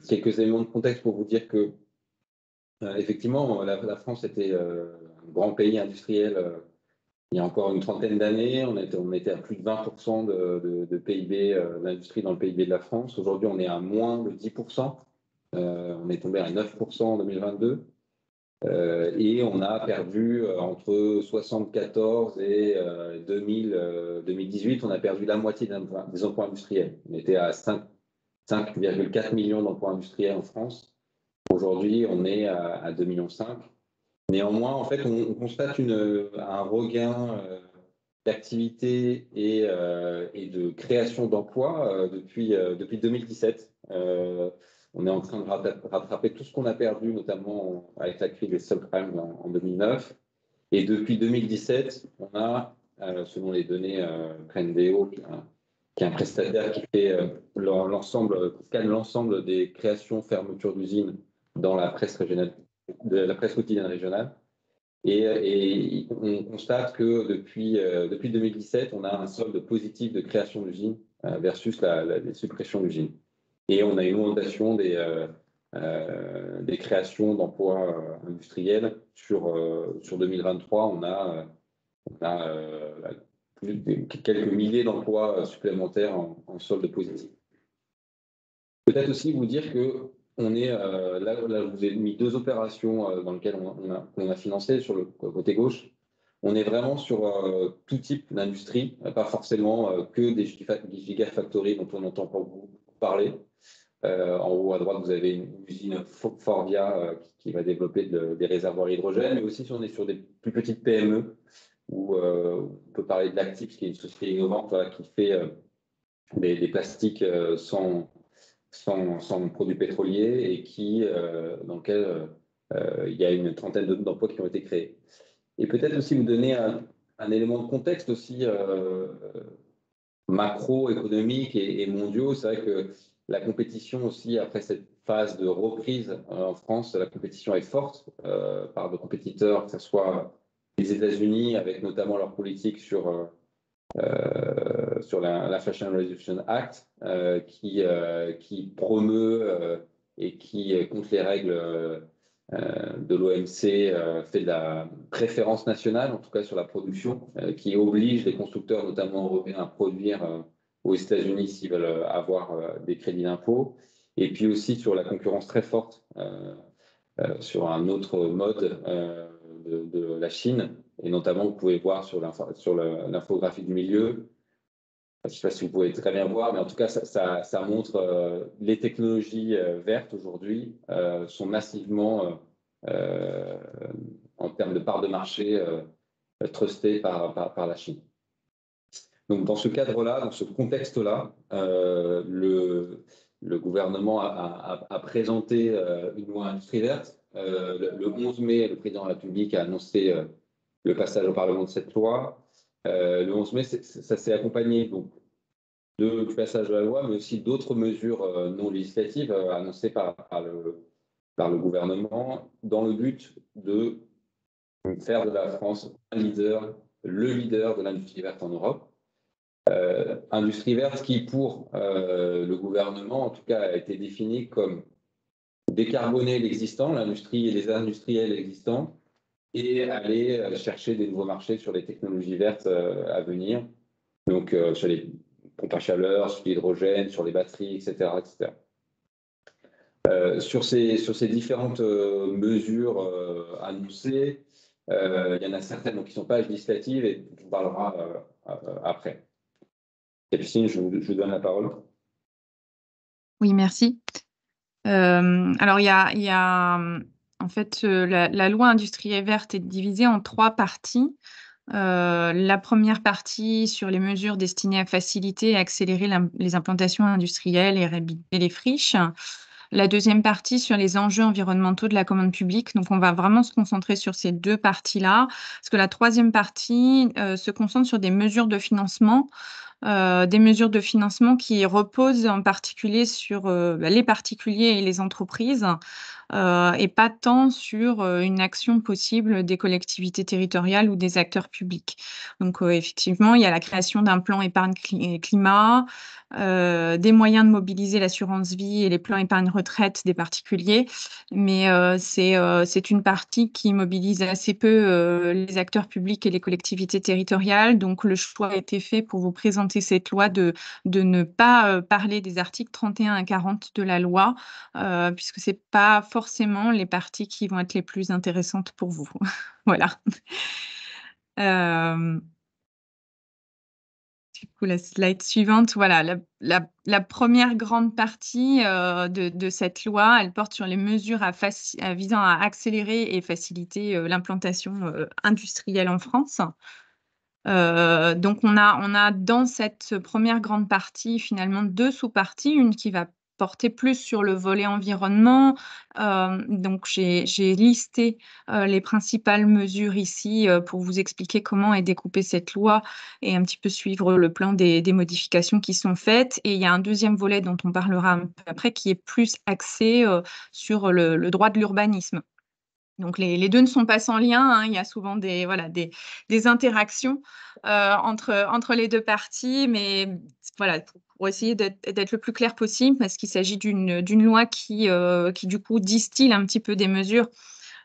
Quelques éléments de contexte pour vous dire que, effectivement, la France était un grand pays industriel il y a encore une trentaine d'années. On était à plus de 20% de PIB, d'industrie dans le PIB de la France. Aujourd'hui, on est à moins de 10%. On est tombé à 9% en 2022. Et on a perdu entre 74 et 2018, on a perdu la moitié des emplois industriels. On était à 5,4 millions d'emplois industriels en France. Aujourd'hui, on est à 2,5 millions. Néanmoins, en fait, on constate un regain d'activité et de création d'emplois depuis 2017. On est en train de rattraper tout ce qu'on a perdu, notamment avec la crise des subprimes en 2009. Et depuis 2017, on a, selon les données Prendeo, qui est un prestataire qui fait scanne l'ensemble des créations, fermetures d'usines dans la presse quotidienne régionale. Et on constate que depuis 2017, on a un solde positif de création d'usines versus les suppressions d'usines. Et on a une augmentation des créations d'emplois industriels sur 2023. On a quelques milliers d'emplois supplémentaires en solde positif. Peut-être aussi vous dire que on est là, je vous ai mis deux opérations dans lesquelles on a financé sur le côté gauche. On est vraiment sur tout type d'industrie, pas forcément que des gigafactories dont on entend pas beaucoup parler. En haut à droite, vous avez une usine Forvia qui va développer des réservoirs hydrogène, mais aussi on est sur des plus petites PME où on peut parler de l'Actif, qui est une société innovante qui fait des plastiques sans produits pétroliers et dans lequel il y a une trentaine d'emplois qui ont été créés. Et peut-être aussi vous donner un élément de contexte aussi macroéconomique et mondiaux. C'est vrai que la compétition aussi, après cette phase de reprise en France, la compétition est forte par de compétiteurs, que ce soit les États-Unis, avec notamment leur politique sur l'Inflation Reduction Act, qui promeut et qui, contre les règles de l'OMC, fait de la préférence nationale, en tout cas sur la production, qui oblige les constructeurs, notamment européens, à produire aux États-Unis s'ils veulent avoir des crédits d'impôt. Et puis aussi sur la concurrence très forte sur un autre mode de la Chine. Et notamment, vous pouvez voir sur l'infographie du milieu, je ne sais pas si vous pouvez très bien voir, mais en tout cas, ça montre les technologies vertes aujourd'hui sont massivement, en termes de part de marché, trustées par la Chine. Donc, dans ce cadre-là, dans ce contexte-là, le gouvernement a présenté une loi industrie verte. Le 11 mai, le président de la République a annoncé le passage au Parlement de cette loi. Le 11 mai, ça s'est accompagné donc, du passage de la loi, mais aussi d'autres mesures non législatives annoncées par le gouvernement dans le but de faire de la France le leader de l'industrie verte en Europe. Industrie verte qui, pour le gouvernement, en tout cas, a été définie comme décarboner l'existant, l'industrie et les industriels existants, et aller chercher des nouveaux marchés sur les technologies vertes à venir, donc sur les pompes à chaleur, sur l'hydrogène, sur les batteries, etc. etc. Sur ces différentes mesures annoncées, il y en a certaines qui ne sont pas législatives et on en parlera après. Capucine, je vous donne la parole. Oui, merci. Alors, il y a en fait, la loi industrielle verte est divisée en 3 parties. La première partie sur les mesures destinées à faciliter et accélérer les implantations industrielles et réhabiliter les friches. La deuxième partie sur les enjeux environnementaux de la commande publique. Donc, on va vraiment se concentrer sur ces 2 parties-là, parce que la troisième partie se concentre sur des mesures de financement des mesures de financement qui reposent en particulier sur les particuliers et les entreprises, et pas tant sur une action possible des collectivités territoriales ou des acteurs publics. Donc, effectivement, il y a la création d'un plan épargne climat, des moyens de mobiliser l'assurance vie et les plans épargne retraite des particuliers, mais c'est une partie qui mobilise assez peu les acteurs publics et les collectivités territoriales. Donc, le choix a été fait pour vous présenter cette loi de ne pas parler des articles 31 à 40 de la loi, puisque c'est pas forcément les parties qui vont être les plus intéressantes pour vous. Voilà. Du coup, la slide suivante, voilà, la première grande partie de cette loi, elle porte sur les mesures visant à accélérer et faciliter l'implantation industrielle en France. Donc, on a dans cette première grande partie, finalement, deux sous-parties. Une qui va porter plus sur le volet environnement. Donc, j'ai listé les principales mesures ici pour vous expliquer comment est découpée cette loi et un petit peu suivre le plan des modifications qui sont faites. Et il y a un deuxième volet dont on parlera un peu après qui est plus axé sur le droit de l'urbanisme. Donc, les deux ne sont pas sans lien, hein. Il y a souvent des interactions entre les deux parties, mais voilà, pour essayer d'être le plus clair possible, parce qu'il s'agit d'une loi qui, du coup, distille un petit peu des mesures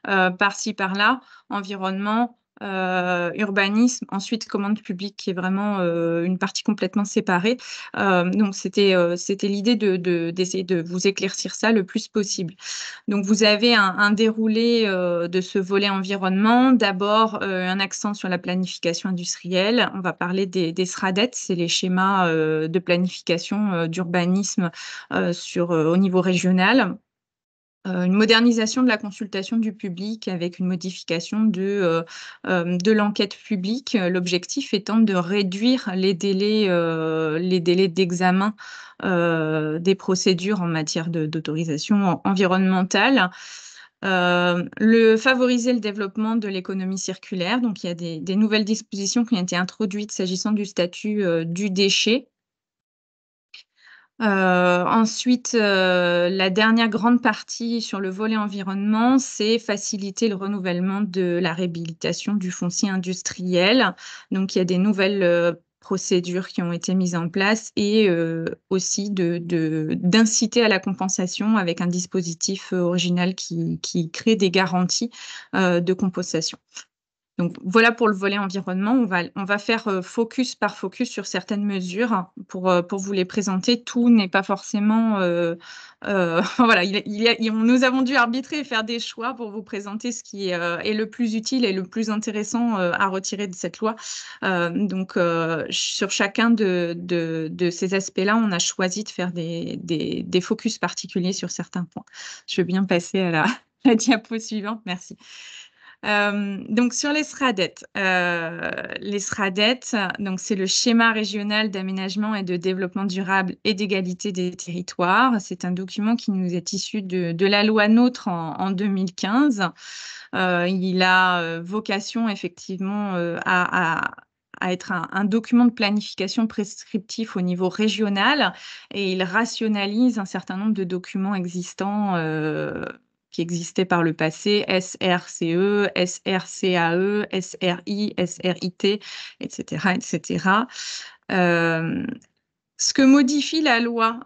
par-ci, par-là, environnement, urbanisme, ensuite commande publique, qui est vraiment une partie complètement séparée. Donc, c'était l'idée d'essayer de vous éclaircir ça le plus possible. Donc, vous avez un déroulé de ce volet environnement. D'abord, un accent sur la planification industrielle. On va parler des SRADET, c'est les schémas de planification d'urbanisme au niveau régional. Une modernisation de la consultation du public avec une modification de l'enquête publique. L'objectif étant de réduire les délais d'examen des procédures en matière d'autorisation environnementale. Favoriser le développement de l'économie circulaire. Donc, il y a des nouvelles dispositions qui ont été introduites s'agissant du statut du déchet. Ensuite, la dernière grande partie sur le volet environnement, c'est faciliter le renouvellement de la réhabilitation du foncier industriel. Donc, il y a des nouvelles procédures qui ont été mises en place et aussi d'inciter à la compensation avec un dispositif original qui crée des garanties de compensation. Donc, voilà pour le volet environnement. On va faire focus par focus sur certaines mesures pour vous les présenter. Tout n'est pas forcément... voilà, nous avons dû arbitrer et faire des choix pour vous présenter ce qui est le plus utile et le plus intéressant à retirer de cette loi. Donc, sur chacun de ces aspects-là, on a choisi de faire des focus particuliers sur certains points. Je vais bien passer à la diapo suivante. Merci. Donc, sur les SRADET, donc c'est le schéma régional d'aménagement et de développement durable et d'égalité des territoires. C'est un document qui nous est issu de la loi NOTRe en 2015. Il a vocation effectivement à être un document de planification prescriptif au niveau régional, et il rationalise un certain nombre de documents existants qui existaient par le passé: SRCE, SRCAE, SRI, SRIT, etc., etc. Ce que modifie la loi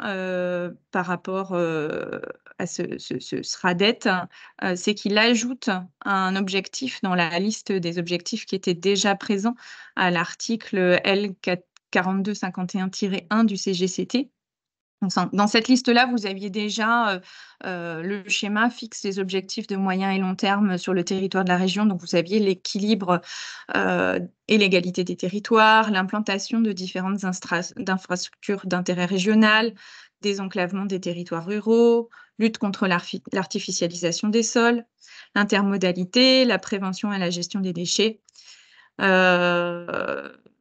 par rapport à ce SRADET, c'est qu'il ajoute un objectif dans la liste des objectifs qui étaient déjà présents à l'article L 4251-1 du CGCT. Dans cette liste-là, vous aviez déjà le schéma fixe les objectifs de moyen et long terme sur le territoire de la région. Donc, vous aviez l'équilibre et l'égalité des territoires, l'implantation de différentes infrastructures d'intérêt régional, désenclavement des territoires ruraux, lutte contre l'artificialisation des sols, l'intermodalité, la prévention et la gestion des déchets.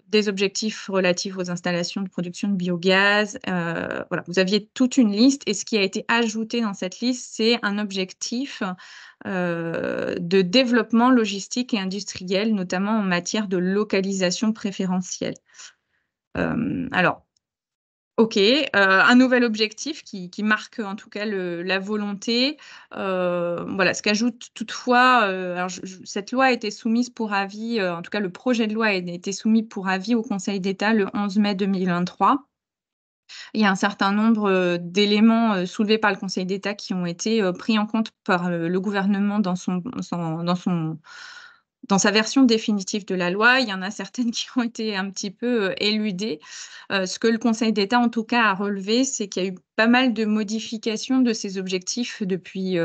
Des objectifs relatifs aux installations de production de biogaz. Voilà, vous aviez toute une liste, et ce qui a été ajouté dans cette liste, c'est un objectif de développement logistique et industriel, notamment en matière de localisation préférentielle. Alors, OK, un nouvel objectif qui marque en tout cas la volonté. Voilà, ce qu'ajoute toutefois, alors cette loi a été soumise pour avis, en tout cas le projet de loi a été soumis pour avis au Conseil d'État le 11 mai 2023. Il y a un certain nombre, d'éléments, soulevés par le Conseil d'État qui ont été, pris en compte par, le gouvernement dans sa version définitive de la loi. Il y en a certaines qui ont été un petit peu, éludées. Ce que le Conseil d'État, en tout cas, a relevé, c'est qu'il y a eu pas mal de modifications de ces objectifs depuis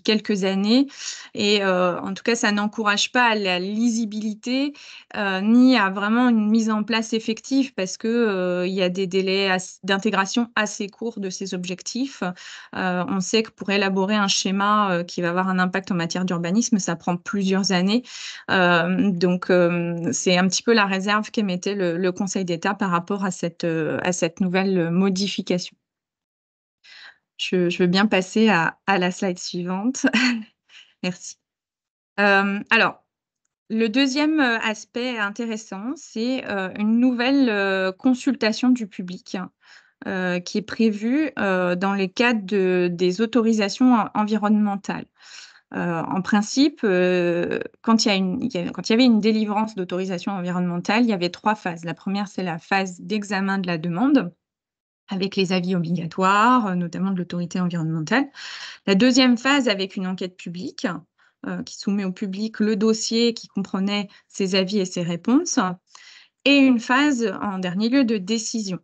quelques années et en tout cas, ça n'encourage pas à la lisibilité, ni à vraiment une mise en place effective parce que, il y a des délais d'intégration assez courts de ces objectifs. On sait que pour élaborer un schéma, qui va avoir un impact en matière d'urbanisme, ça prend plusieurs années. Donc, c'est un petit peu la réserve qu'émettait le Conseil d'État par rapport à cette nouvelle modification. Je veux bien passer à la slide suivante. Merci. Alors, le deuxième aspect intéressant, c'est une nouvelle consultation du public qui est prévue dans les cadres des autorisations environnementales. En principe, quand il y avait une délivrance d'autorisation environnementale, il y avait 3 phases. La première, c'est la phase d'examen de la demande avec les avis obligatoires, notamment de l'autorité environnementale. La deuxième phase avec une enquête publique qui soumet au public le dossier qui comprenait ses avis et ses réponses et une phase, en dernier lieu, de décision.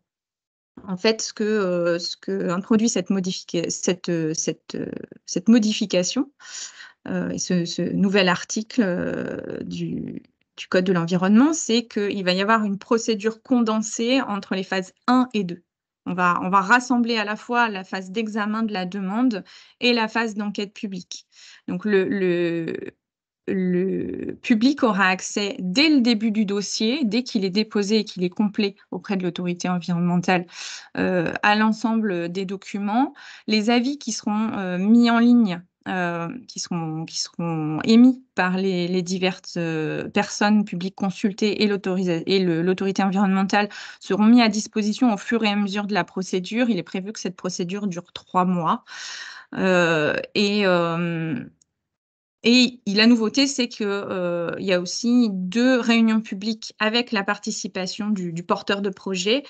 En fait, ce que introduit cette modification et ce nouvel article du code de l'environnement, c'est qu'il va y avoir une procédure condensée entre les phases 1 et 2. On va rassembler à la fois la phase d'examen de la demande et la phase d'enquête publique. Donc le public aura accès dès le début du dossier, dès qu'il est déposé et qu'il est complet auprès de l'autorité environnementale, à l'ensemble des documents. Les avis qui seront mis en ligne, qui seront émis par les diverses personnes publiques consultées et l'autorité environnementale seront mis à disposition au fur et à mesure de la procédure. Il est prévu que cette procédure dure 3 mois. Et la nouveauté, c'est que, il y a aussi 2 réunions publiques avec la participation du porteur de projet,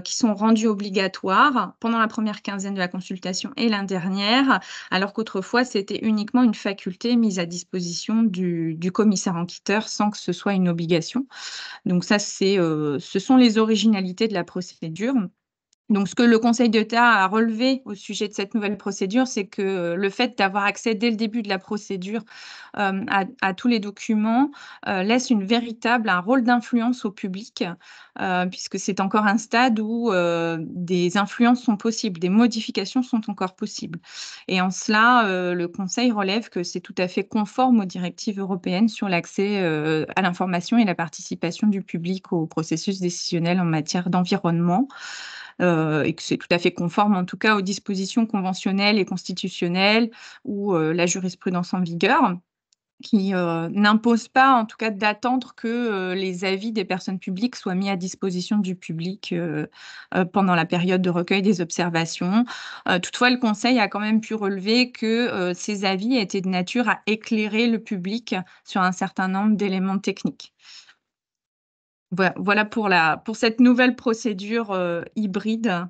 qui sont rendues obligatoires pendant la première quinzaine de la consultation et la dernière, alors qu'autrefois, c'était uniquement une faculté mise à disposition du commissaire enquêteur sans que ce soit une obligation. Donc ça, ce sont les originalités de la procédure. Donc, ce que le Conseil d'État a relevé au sujet de cette nouvelle procédure, c'est que le fait d'avoir accès dès le début de la procédure à tous les documents laisse un rôle d'influence au public, puisque c'est encore un stade où des influences sont possibles, des modifications sont encore possibles. Et en cela, le Conseil relève que c'est tout à fait conforme aux directives européennes sur l'accès à l'information et la participation du public au processus décisionnel en matière d'environnement. Et que c'est tout à fait conforme, en tout cas, aux dispositions conventionnelles et constitutionnelles ou la jurisprudence en vigueur, qui n'impose pas, en tout cas, d'attendre que les avis des personnes publiques soient mis à disposition du public pendant la période de recueil des observations. Toutefois, le Conseil a quand même pu relever que ces avis étaient de nature à éclairer le public sur un certain nombre d'éléments techniques. Voilà pour cette nouvelle procédure hybride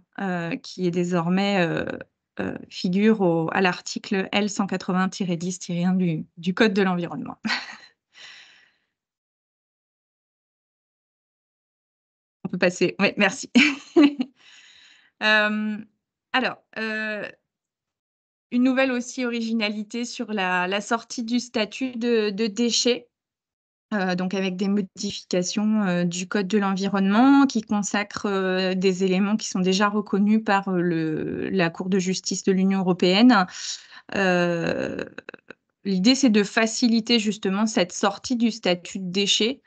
qui est désormais figure à l'article L 180-10-1 du code de l'environnement. On peut passer. Oui, merci. Alors, une nouvelle aussi originalité sur la sortie du statut de déchets. Donc avec des modifications du code de l'environnement qui consacrent des éléments qui sont déjà reconnus par la Cour de justice de l'Union européenne. L'idée, c'est de faciliter justement cette sortie du statut de déchet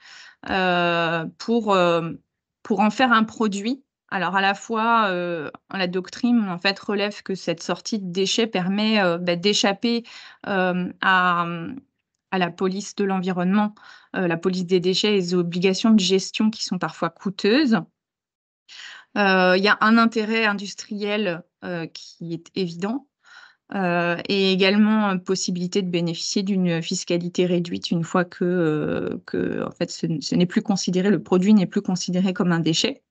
pour en faire un produit. Alors à la fois, la doctrine en fait relève que cette sortie de déchets permet d'échapper à à la police de l'environnement, la police des déchets et les obligations de gestion qui sont parfois coûteuses. Il y a un intérêt industriel qui est évident, et également possibilité de bénéficier d'une fiscalité réduite une fois que en fait, ce n'est plus considéré, le produit n'est plus considéré comme un déchet.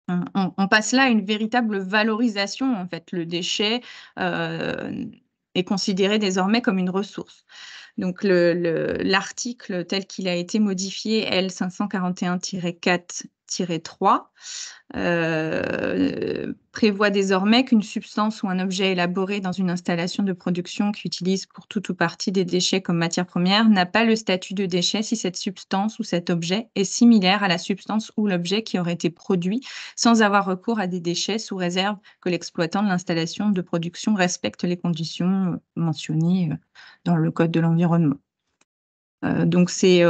On passe là à une véritable valorisation, en fait. Le déchet est considéré désormais comme une ressource. Donc l'article tel qu'il a été modifié, L 541-4-3, prévoit désormais qu'une substance ou un objet élaboré dans une installation de production qui utilise pour tout ou partie des déchets comme matière première n'a pas le statut de déchet si cette substance ou cet objet est similaire à la substance ou l'objet qui aurait été produit sans avoir recours à des déchets, sous réserve que l'exploitant de l'installation de production respecte les conditions mentionnées dans le Code de l'environnement. Donc c'est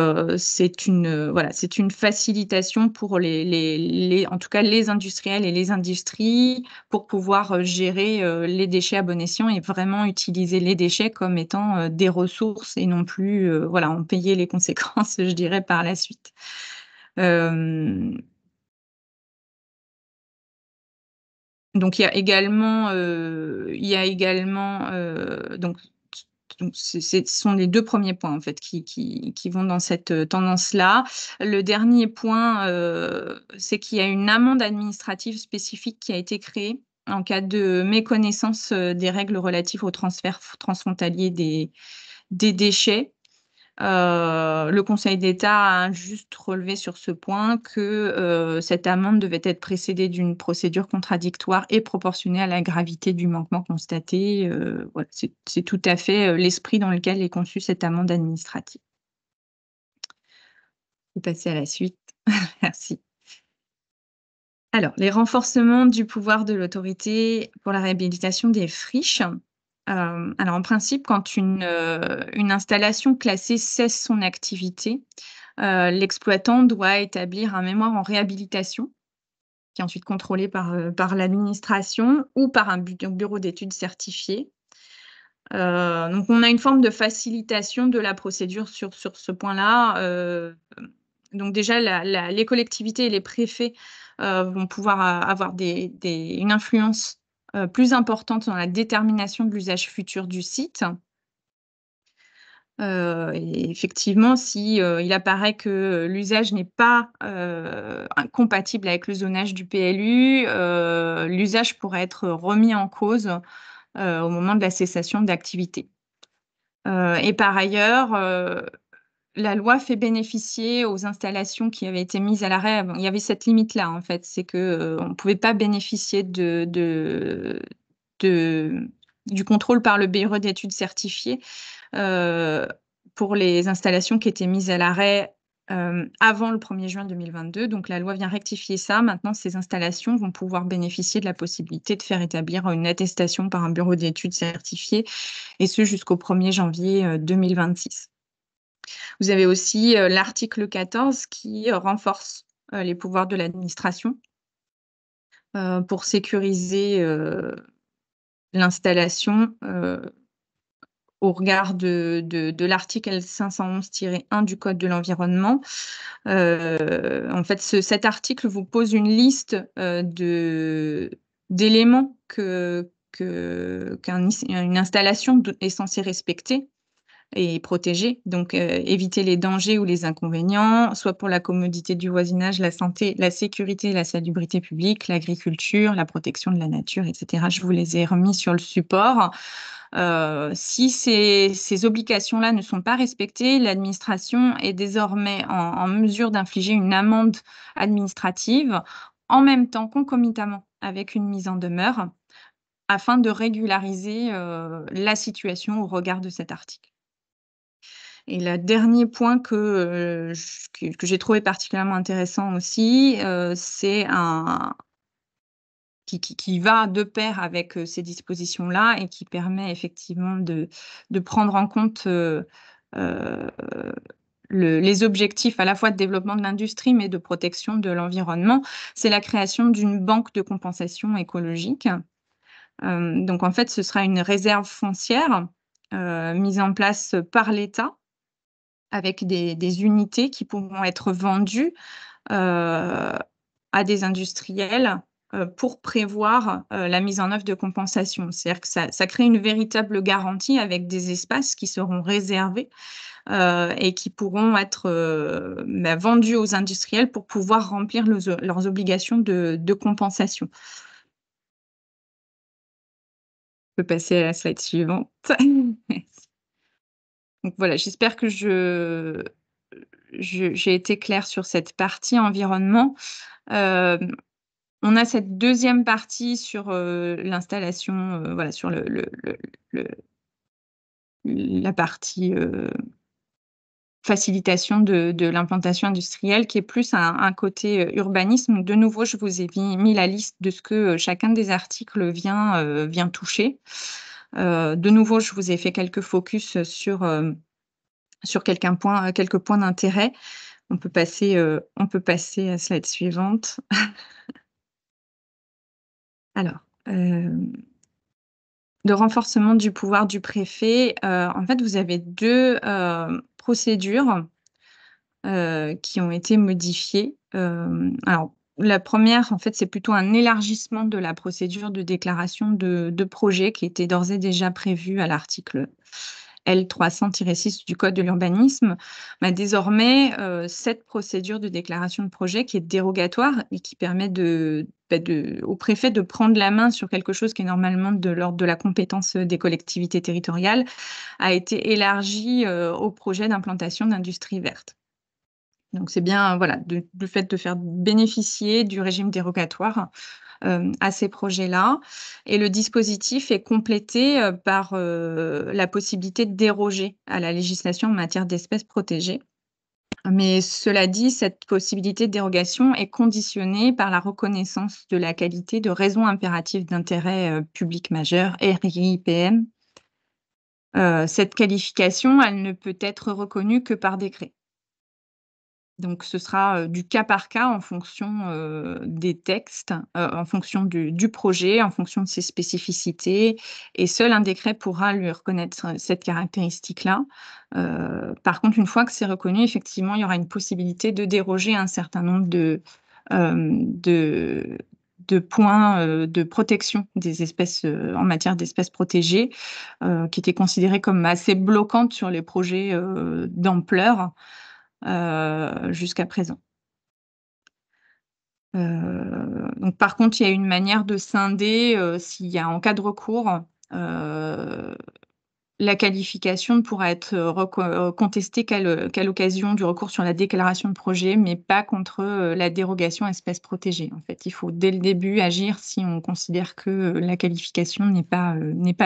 une facilitation pour en tout cas les industriels et les industries pour pouvoir gérer les déchets à bon escient et vraiment utiliser les déchets comme étant des ressources et non plus en payer les conséquences, je dirais, par la suite. Donc il y a également donc ce sont les 2 premiers points en fait qui vont dans cette tendance-là. Le dernier point, c'est qu'il y a une amende administrative spécifique qui a été créée en cas de méconnaissance des règles relatives au transfert transfrontalier des déchets. Le Conseil d'État a juste relevé sur ce point que cette amende devait être précédée d'une procédure contradictoire et proportionnée à la gravité du manquement constaté. Voilà, c'est tout à fait l'esprit dans lequel est conçue cette amende administrative. Je vais passer à la suite. Merci. Alors, les renforcements du pouvoir de l'autorité pour la réhabilitation des friches. Alors, en principe, quand une installation classée cesse son activité, l'exploitant doit établir un mémoire en réhabilitation, qui est ensuite contrôlé par l'administration ou par un bureau d'études certifié. Donc, on a une forme de facilitation de la procédure sur ce point-là. Donc déjà, les collectivités et les préfets vont pouvoir avoir une influence plus importante dans la détermination de l'usage futur du site. Et effectivement, si il apparaît que l'usage n'est pas compatible avec le zonage du PLU, l'usage pourrait être remis en cause au moment de la cessation d'activité. Et par ailleurs, la loi fait bénéficier aux installations qui avaient été mises à l'arrêt. Il y avait cette limite-là, en fait, c'est que on ne pouvait pas bénéficier du contrôle par le bureau d'études certifié pour les installations qui étaient mises à l'arrêt avant le 1er juin 2022. Donc la loi vient rectifier ça. Maintenant, ces installations vont pouvoir bénéficier de la possibilité de faire établir une attestation par un bureau d'études certifié, et ce jusqu'au 1er janvier 2026. Vous avez aussi l'article 14 qui renforce les pouvoirs de l'administration pour sécuriser l'installation au regard de l'article L 511-1 du Code de l'environnement. En fait, cet article vous pose une liste d'éléments qu'une installation est censée respecter et protéger, donc éviter les dangers ou les inconvénients, soit pour la commodité du voisinage, la santé, la sécurité, la salubrité publique, l'agriculture, la protection de la nature, etc. Je vous les ai remis sur le support. Si ces obligations-là ne sont pas respectées, l'administration est désormais en mesure d'infliger une amende administrative en même temps, concomitamment avec une mise en demeure, afin de régulariser la situation au regard de cet article. Et le dernier point que j'ai trouvé particulièrement intéressant aussi, c'est qui va de pair avec ces dispositions-là et qui permet effectivement de prendre en compte les objectifs à la fois de développement de l'industrie, mais de protection de l'environnement. C'est la création d'une banque de compensation écologique. Donc en fait, ce sera une réserve foncière mise en place par l'État, avec des unités qui pourront être vendues à des industriels pour prévoir la mise en œuvre de compensation. C'est-à-dire que ça crée une véritable garantie avec des espaces qui seront réservés et qui pourront être vendus aux industriels pour pouvoir remplir leurs obligations de compensation. On peut passer à la slide suivante. Donc voilà, j'espère que j'ai été claire sur cette partie environnement. On a cette deuxième partie sur l'installation, voilà, sur la partie facilitation de l'implantation industrielle, qui est plus un côté urbanisme. De nouveau, je vous ai mis la liste de ce que chacun des articles vient toucher. De nouveau, je vous ai fait quelques focus sur quelques points d'intérêt. On peut passer à la slide suivante. Alors, de renforcement du pouvoir du préfet, en fait, vous avez 2 procédures qui ont été modifiées. Alors, la première, en fait, c'est plutôt un élargissement de la procédure de déclaration de projet qui était d'ores et déjà prévue à l'article L300-6 du Code de l'urbanisme. Désormais, cette procédure de déclaration de projet qui est dérogatoire et qui permet au préfet de prendre la main sur quelque chose qui est normalement de l'ordre de la compétence des collectivités territoriales, a été élargie au projet d'implantation d'industrie verte. Donc c'est bien voilà, du fait de faire bénéficier du régime dérogatoire à ces projets-là. Et le dispositif est complété par la possibilité de déroger à la législation en matière d'espèces protégées. Mais cela dit, cette possibilité de dérogation est conditionnée par la reconnaissance de la qualité de raison impérative d'intérêt public majeur, RIIPM. Cette qualification, elle ne peut être reconnue que par décret. Donc ce sera du cas par cas en fonction des textes, en fonction du projet, en fonction de ses spécificités, et seul un décret pourra lui reconnaître cette caractéristique-là. Par contre, une fois que c'est reconnu, effectivement, il y aura une possibilité de déroger à un certain nombre de points de protection des espèces en matière d'espèces protégées, qui étaient considérées comme assez bloquantes sur les projets d'ampleur jusqu'à présent. Donc par contre, il y a une manière de scinder, s'il y a en cas de recours, la qualification ne pourra être contestée qu'à l'occasion du recours sur la déclaration de projet, mais pas contre la dérogation espèces protégées. En fait, il faut dès le début agir si on considère que la qualification n'est pas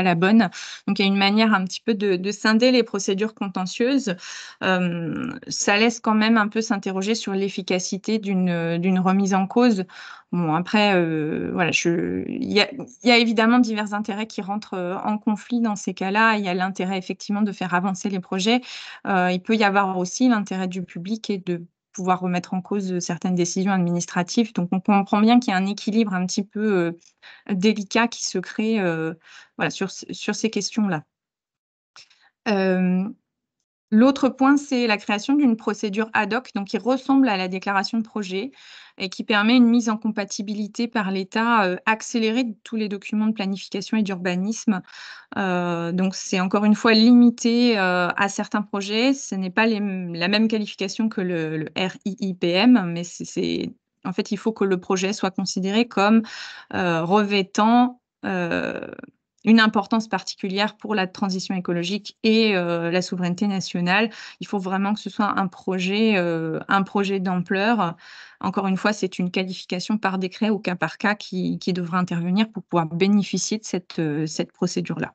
la bonne. Donc il y a une manière un petit peu de scinder les procédures contentieuses. Ça laisse quand même un peu s'interroger sur l'efficacité d'une remise en cause. Bon, après, voilà, il y a évidemment divers intérêts qui rentrent en conflit dans ces cas-là. Il y a l'intérêt effectivement de faire avancer les projets. Il peut y avoir aussi l'intérêt du public et de pouvoir remettre en cause certaines décisions administratives. Donc, on comprend bien qu'il y a un équilibre un petit peu délicat qui se crée voilà, sur ces questions-là. L'autre point, c'est la création d'une procédure ad hoc, donc qui ressemble à la déclaration de projet et qui permet une mise en compatibilité par l'État accélérée de tous les documents de planification et d'urbanisme. Donc c'est encore une fois limité à certains projets. Ce n'est pas la même qualification que le RIIPM, mais en fait, il faut que le projet soit considéré comme revêtant une importance particulière pour la transition écologique et la souveraineté nationale. Il faut vraiment que ce soit un projet d'ampleur. Encore une fois, c'est une qualification par décret au cas par cas qui devra intervenir pour pouvoir bénéficier de cette procédure-là.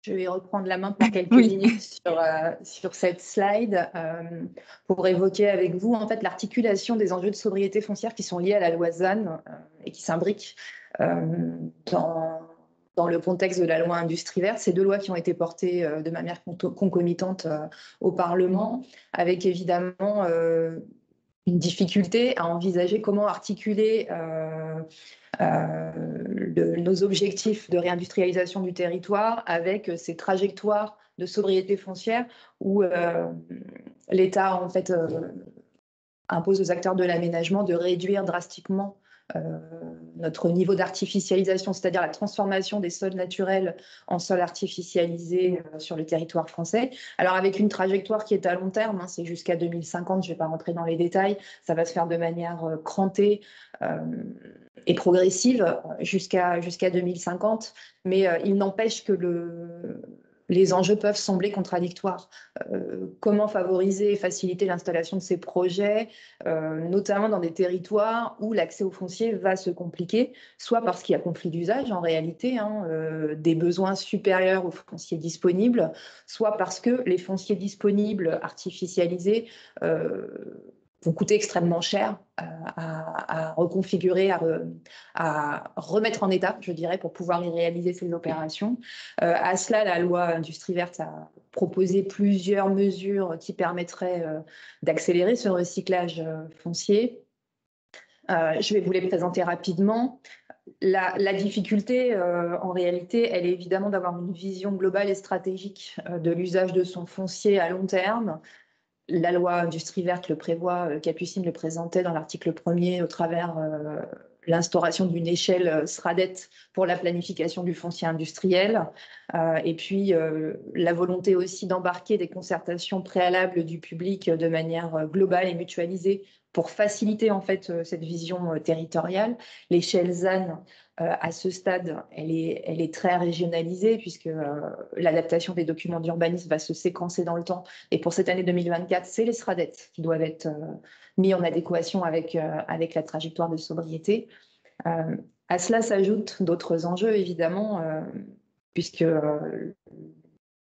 Je vais reprendre la main pour quelques Oui. minutes sur cette slide pour évoquer avec vous en fait l'articulation des enjeux de sobriété foncière qui sont liés à la loi ZAN et qui s'imbriquent dans le contexte de la loi Industrie verte. Ces 2 lois qui ont été portées de manière concomitante au Parlement, avec évidemment une difficulté à envisager comment articuler nos objectifs de réindustrialisation du territoire avec ces trajectoires de sobriété foncière où l'État en fait impose aux acteurs de l'aménagement de réduire drastiquement notre niveau d'artificialisation, c'est-à-dire la transformation des sols naturels en sols artificialisés sur le territoire français. Alors avec une trajectoire qui est à long terme, hein, c'est jusqu'à 2050, je ne vais pas rentrer dans les détails, ça va se faire de manière crantée et progressive jusqu'à 2050, mais il n'empêche que les enjeux peuvent sembler contradictoires. Comment favoriser et faciliter l'installation de ces projets, notamment dans des territoires où l'accès au foncier va se compliquer, soit parce qu'il y a conflit d'usage en réalité, hein, des besoins supérieurs aux fonciers disponibles, soit parce que les fonciers disponibles artificialisés vont coûter extrêmement cher à reconfigurer, à remettre en état, je dirais, pour pouvoir y réaliser ces opérations. À cela, la loi Industrie verte a proposé plusieurs mesures qui permettraient d'accélérer ce recyclage foncier. Je vais vous les présenter rapidement. La difficulté, en réalité, elle est évidemment d'avoir une vision globale et stratégique de l'usage de son foncier à long terme. La loi Industrie verte le prévoit, Capucine le présentait dans l'article 1er au travers l'instauration d'une échelle SRADET pour la planification du foncier industriel, et puis la volonté aussi d'embarquer des concertations préalables du public de manière globale et mutualisée pour faciliter en fait cette vision territoriale. L'échelle ZAN, à ce stade, elle est très régionalisée puisque l'adaptation des documents d'urbanisme va se séquencer dans le temps. Et pour cette année 2024, c'est les SRADET qui doivent être mis en adéquation avec la trajectoire de sobriété. À cela s'ajoutent d'autres enjeux, évidemment, puisque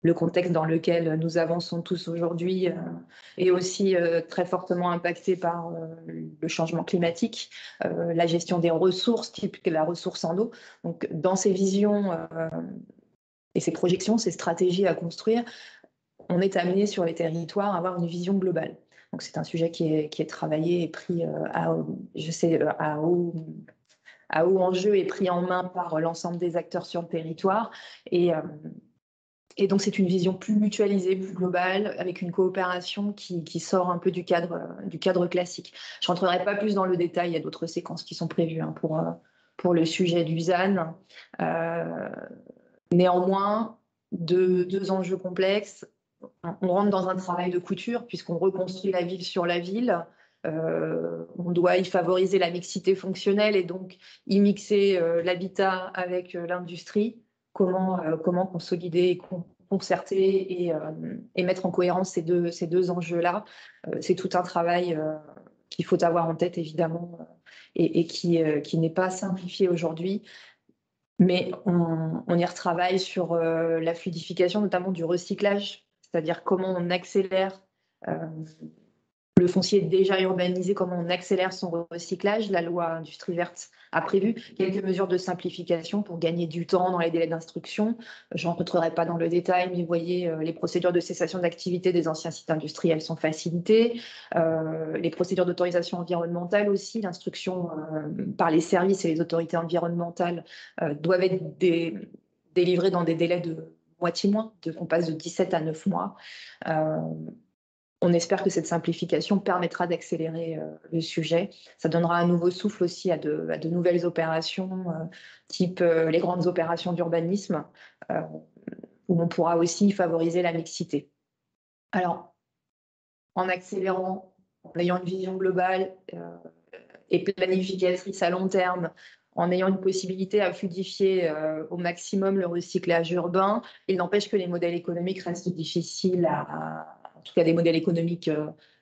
le contexte dans lequel nous avançons tous aujourd'hui est aussi très fortement impacté par le changement climatique, la gestion des ressources, type la ressource en eau. Donc, dans ces visions et ces projections, ces stratégies à construire, on est amené sur les territoires à avoir une vision globale. Donc, c'est un sujet qui est travaillé et pris à haut enjeu et pris en main par l'ensemble des acteurs sur le territoire. Et donc, c'est une vision plus mutualisée, plus globale, avec une coopération qui sort un peu du cadre classique. Je ne rentrerai pas plus dans le détail, il y a d'autres séquences qui sont prévues hein, pour le sujet du ZAN. Néanmoins, deux enjeux complexes. On rentre dans un travail de couture, puisqu'on reconstruit la ville sur la ville. On doit y favoriser la mixité fonctionnelle et donc y mixer l'habitat avec l'industrie. Comment consolider et concerter et mettre en cohérence ces deux enjeux-là. C'est tout un travail qu'il faut avoir en tête, évidemment, et qui n'est pas simplifié aujourd'hui. Mais on y retravaille sur la fluidification, notamment du recyclage, c'est-à-dire comment on accélère le foncier déjà urbanisé, comment on accélère son recyclage. La loi Industrie verte a prévu quelques mesures de simplification pour gagner du temps dans les délais d'instruction. Je n'entrerai pas dans le détail, mais vous voyez, les procédures de cessation d'activité des anciens sites industriels sont facilitées. Les procédures d'autorisation environnementale aussi, l'instruction par les services et les autorités environnementales doivent être délivrées dans des délais de moitié moins. On passe de 17 à 9 mois. On espère que cette simplification permettra d'accélérer le sujet. Ça donnera un nouveau souffle aussi à de nouvelles opérations, type les grandes opérations d'urbanisme, où on pourra aussi favoriser la mixité. Alors, en accélérant, en ayant une vision globale et planificatrice à long terme, en ayant une possibilité à fluidifier au maximum le recyclage urbain, il n'empêche que les modèles économiques restent difficiles en tout cas des modèles économiques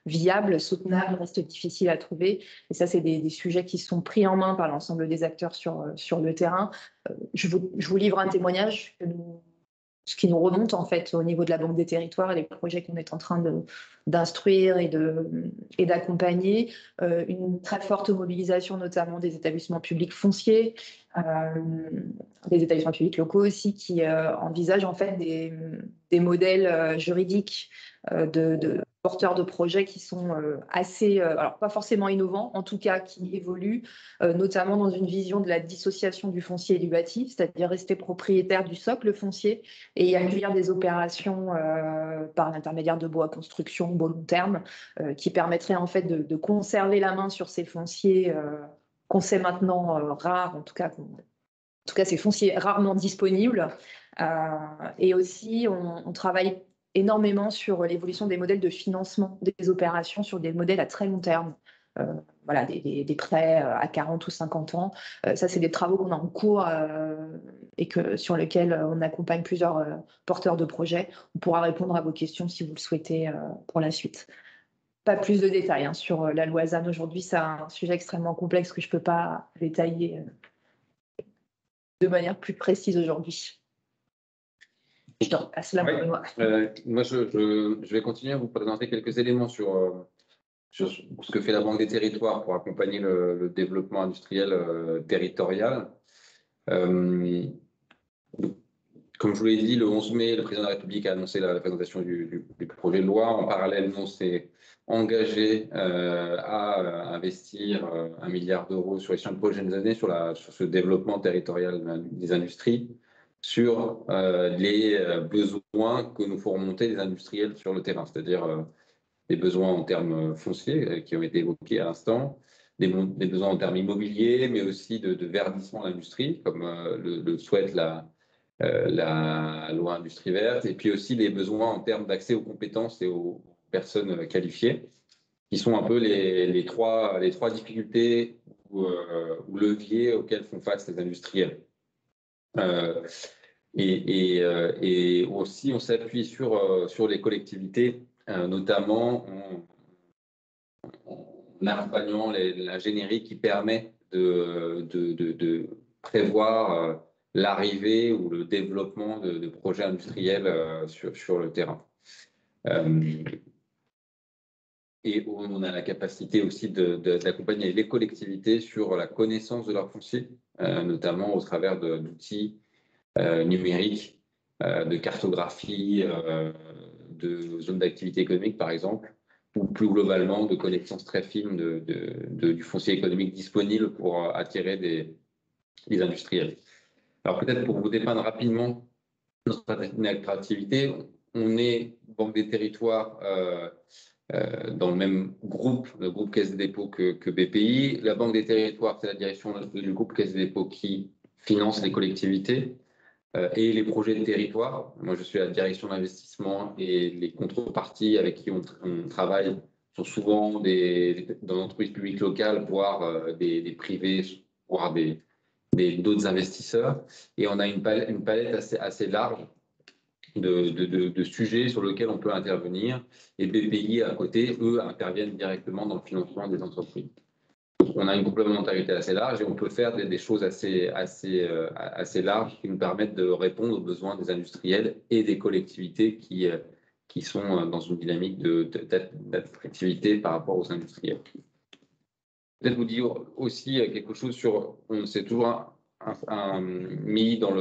viables, soutenables, restent difficiles à trouver. Et ça, c'est des sujets qui sont pris en main par l'ensemble des acteurs sur le terrain. Je vous livre un témoignage, ce qui nous remonte en fait au niveau de la Banque des territoires et les projets qu'on est en train d'instruire et d'accompagner. Une très forte mobilisation notamment des établissements publics fonciers, des établissements publics locaux aussi qui envisagent en fait des modèles juridiques porteurs de projets qui sont assez, alors pas forcément innovants, en tout cas qui évoluent, notamment dans une vision de la dissociation du foncier et du bâti, c'est-à-dire rester propriétaire du socle foncier et y accueillir des opérations par l'intermédiaire de bois construction, beau long terme, qui permettraient en fait de conserver la main sur ces fonciers qu'on sait maintenant rares, en tout cas ces fonciers rarement disponibles. Et aussi, on travaille énormément sur l'évolution des modèles de financement des opérations, sur des modèles à très long terme. Voilà, des prêts à 40 ou 50 ans. Ça, c'est des travaux qu'on a en cours et sur lesquels on accompagne plusieurs porteurs de projets. On pourra répondre à vos questions si vous le souhaitez pour la suite. Pas plus de détails sur la loi ZAN aujourd'hui. C'est un sujet extrêmement complexe que je ne peux pas détailler de manière plus précise aujourd'hui. Je te repasse la main. Moi, je vais continuer à vous présenter quelques éléments sur ce que fait la Banque des Territoires pour accompagner le développement industriel territorial. Comme je vous l'ai dit, le 11 mai, le président de la République a annoncé la présentation du projet de loi. En parallèle, on s'est engagé à investir 1 milliard d'euros sur les 5 prochaines années sur ce développement territorial des industries, sur les besoins que nous ferons monter les industriels sur le terrain, c'est-à-dire des besoins en termes fonciers qui ont été évoqués à l'instant, des besoins en termes immobiliers, mais aussi de verdissement de l'industrie, comme le souhaite la loi industrie verte, et puis aussi les besoins en termes d'accès aux compétences et aux personnes qualifiées, qui sont un peu les trois difficultés ou leviers auxquels font face les industriels. Et aussi, on s'appuie sur les collectivités, notamment en accompagnant l'ingénierie qui permet de prévoir l'arrivée ou le développement de projets industriels sur le terrain. Et on a la capacité aussi d'accompagner les collectivités sur la connaissance de leur foncier, notamment au travers d'outils numériques, de cartographie, de zones d'activité économique, par exemple, ou plus globalement de connaissances très fines du foncier économique disponible pour attirer des industriels. Alors peut-être pour vous dépeindre rapidement notre activité, on est Banque des Territoires dans le même groupe, le groupe Caisse des dépôts que BPI. La Banque des Territoires, c'est la direction du groupe Caisse des dépôts qui finance les collectivités et les projets de territoire. Moi, je suis à la direction d'investissement et les contreparties avec qui on travaille sont souvent dans l'entreprise publique locale, voire des privés, voire d'autres investisseurs. Et on a une palette assez large de sujets sur lesquels on peut intervenir. Et BPI, à côté, eux, interviennent directement dans le financement des entreprises. Donc, on a une complémentarité assez large et on peut faire des choses assez larges qui nous permettent de répondre aux besoins des industriels et des collectivités qui sont dans une dynamique d'attractivité par rapport aux industriels. Peut-être vous dire aussi quelque chose sur, on s'est toujours mis dans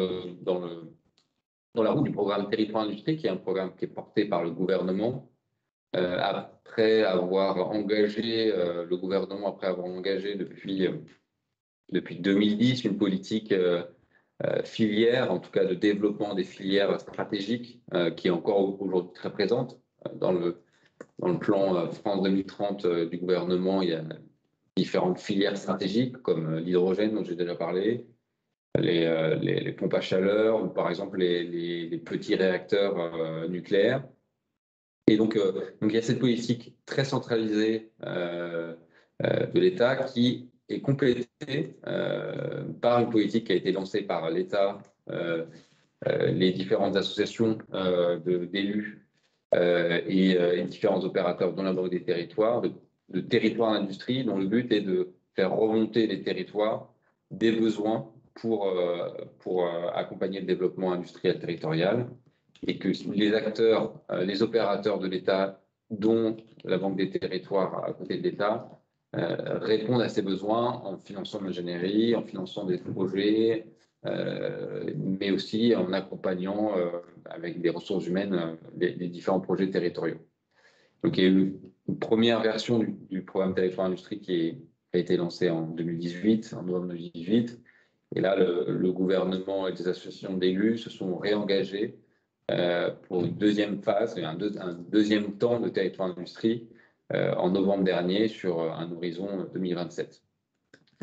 la roue du programme Territoire Industrie, qui est un programme qui est porté par le gouvernement. Après avoir engagé, le gouvernement, après avoir engagé depuis 2010 une politique filière, en tout cas de développement des filières stratégiques, qui est encore aujourd'hui très présente. Dans le plan France 2030 du gouvernement, il y a différentes filières stratégiques, comme l'hydrogène dont j'ai déjà parlé, les pompes à chaleur ou par exemple les petits réacteurs nucléaires. Et donc, il y a cette politique très centralisée de l'État qui est complétée par une politique qui a été lancée par l'État, les différentes associations d'élus et différents opérateurs dans la Banque des Territoires, de territoires d'industrie, dont le but est de faire remonter les territoires des besoins pour accompagner le développement industriel territorial, et que les acteurs, les opérateurs de l'État, dont la Banque des Territoires à côté de l'État, répondent à ces besoins en finançant l'ingénierie, en finançant des projets, mais aussi en accompagnant avec des ressources humaines les différents projets territoriaux. Donc, il y a eu une première version du programme Territoire Industrie qui a été lancée en 2018, en novembre 2018. Et là, le gouvernement et les associations d'élus se sont réengagés pour une deuxième phase, un deuxième temps de Territoire Industrie en novembre dernier sur un horizon 2027.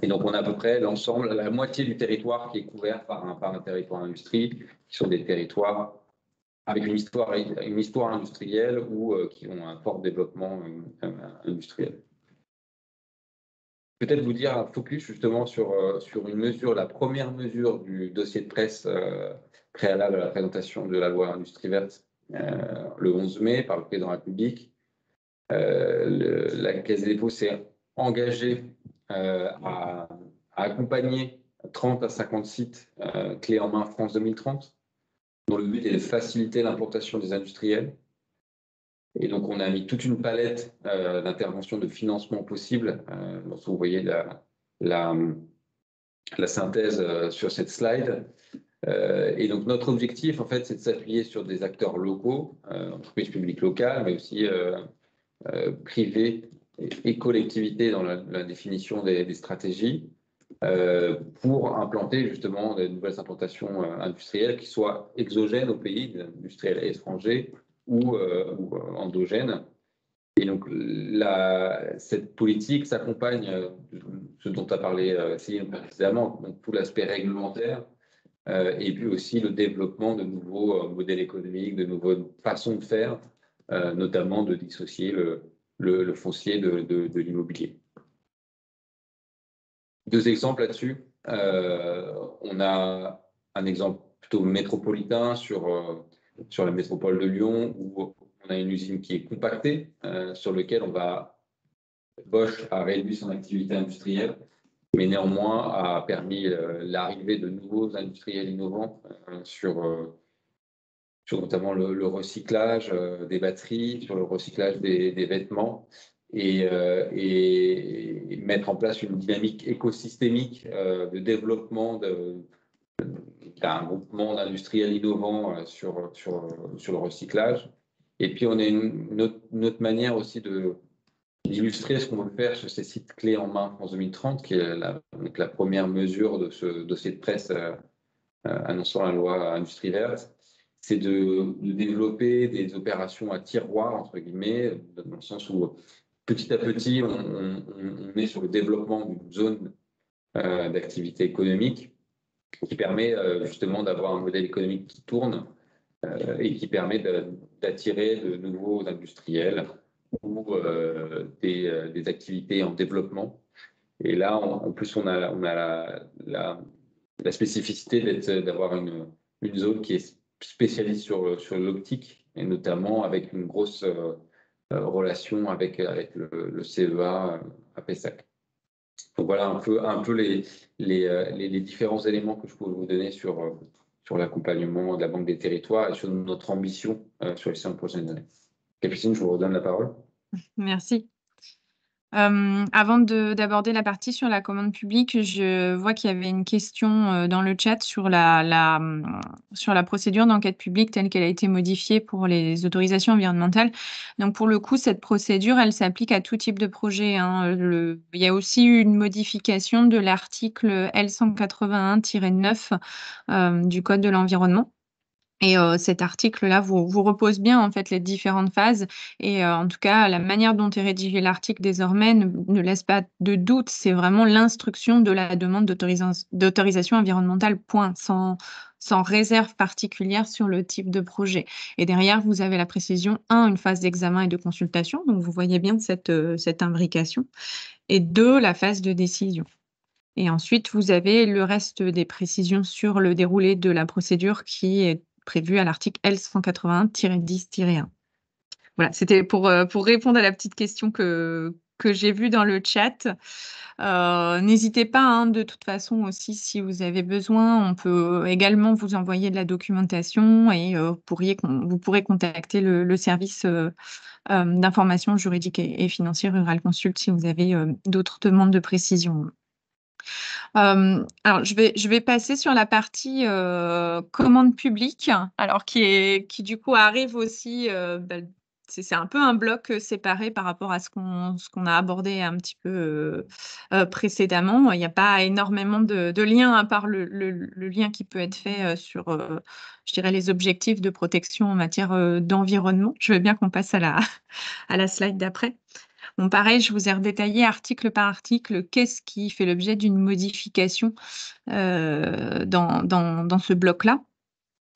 Et donc, on a à peu près l'ensemble, la moitié du territoire qui est couvert par un territoire industrie, qui sont des territoires avec une histoire industrielle ou qui ont un fort développement industriel. Peut-être vous dire un focus justement sur une mesure, la première mesure du dossier de presse préalable à la présentation de la loi Industrie verte le 11 mai par le président de la République. La Caisse des dépôts s'est engagée à accompagner 30 à 50 sites clés en main France 2030, dont le but est de faciliter l'implantation des industriels. Et donc, on a mis toute une palette d'interventions de financement possibles. Vous voyez la synthèse sur cette slide. Et donc, notre objectif, en fait, c'est de s'appuyer sur des acteurs locaux, entreprises publiques locales, mais aussi privées et collectivités dans la définition des stratégies, pour implanter justement de nouvelles implantations industrielles qui soient exogènes aux pays, industriels étrangers ou endogènes. Et donc, cette politique s'accompagne, ce dont a parlé Céline précédemment, donc tout l'aspect réglementaire, et puis aussi le développement de nouveaux modèles économiques, de nouvelles façons de faire, notamment de dissocier le foncier de l'immobilier. Deux exemples là-dessus. On a un exemple plutôt métropolitain sur la métropole de Lyon, où on a une usine qui est compactée, sur laquelle Bosch a réduit son activité industrielle, mais néanmoins a permis l'arrivée de nouveaux industriels innovants sur notamment le recyclage des batteries, sur le recyclage des vêtements, et mettre en place une dynamique écosystémique de développement d'un groupement d'industriels innovants sur le recyclage. Et puis, on a une autre manière aussi d'illustrer ce qu'on veut faire sur ces sites clés en main France 2030, qui est la première mesure de ce dossier de presse annonçant la loi Industrie verte. C'est de développer des opérations à tiroir, entre guillemets, dans le sens où petit à petit, on est sur le développement d'une zone d'activité économique qui permet justement d'avoir un modèle économique qui tourne et qui permet d'attirer de nouveaux industriels ou des activités en développement. Et là, en plus, on a la spécificité d'avoir une zone qui est spécialiste sur l'optique, et notamment avec une grosse relation avec le CEA à Pessac. Donc voilà un peu les différents éléments que je peux vous donner sur l'accompagnement de la Banque des Territoires et sur notre ambition sur les 5 prochaines années. Capucine, je vous redonne la parole. Merci. Avant d'aborder la partie sur la commande publique, je vois qu'il y avait une question dans le chat sur la procédure d'enquête publique telle qu'elle a été modifiée pour les autorisations environnementales. Donc, pour le coup, cette procédure, elle s'applique à tout type de projet, hein. Il y a aussi eu une modification de l'article L181-9 du Code de l'environnement. Et cet article-là vous repose bien en fait les différentes phases, et en tout cas la manière dont est rédigé l'article désormais ne laisse pas de doute. C'est vraiment l'instruction de la demande d'autorisation environnementale, point, sans réserve particulière sur le type de projet. Et derrière, vous avez la précision 1, une phase d'examen et de consultation, donc vous voyez bien cette imbrication, et 2, la phase de décision. Et ensuite, vous avez le reste des précisions sur le déroulé de la procédure qui est prévu à l'article L181-10-1. Voilà, c'était pour répondre à la petite question que j'ai vue dans le chat. N'hésitez pas, hein, de toute façon aussi, si vous avez besoin, on peut également vous envoyer de la documentation, et vous pourrez contacter le service d'information juridique et financière Rural Consult si vous avez d'autres demandes de précision. Alors je vais passer sur la partie commande publique, alors qui du coup arrive aussi, c'est un peu un bloc séparé par rapport à ce qu'on a abordé un petit peu précédemment. Il n'y a pas énormément de liens à part le lien qui peut être fait sur, je dirais, les objectifs de protection en matière d'environnement. Je veux bien qu'on passe à la slide d'après. Bon, pareil, je vous ai redétaillé article par article qu'est-ce qui fait l'objet d'une modification dans ce bloc-là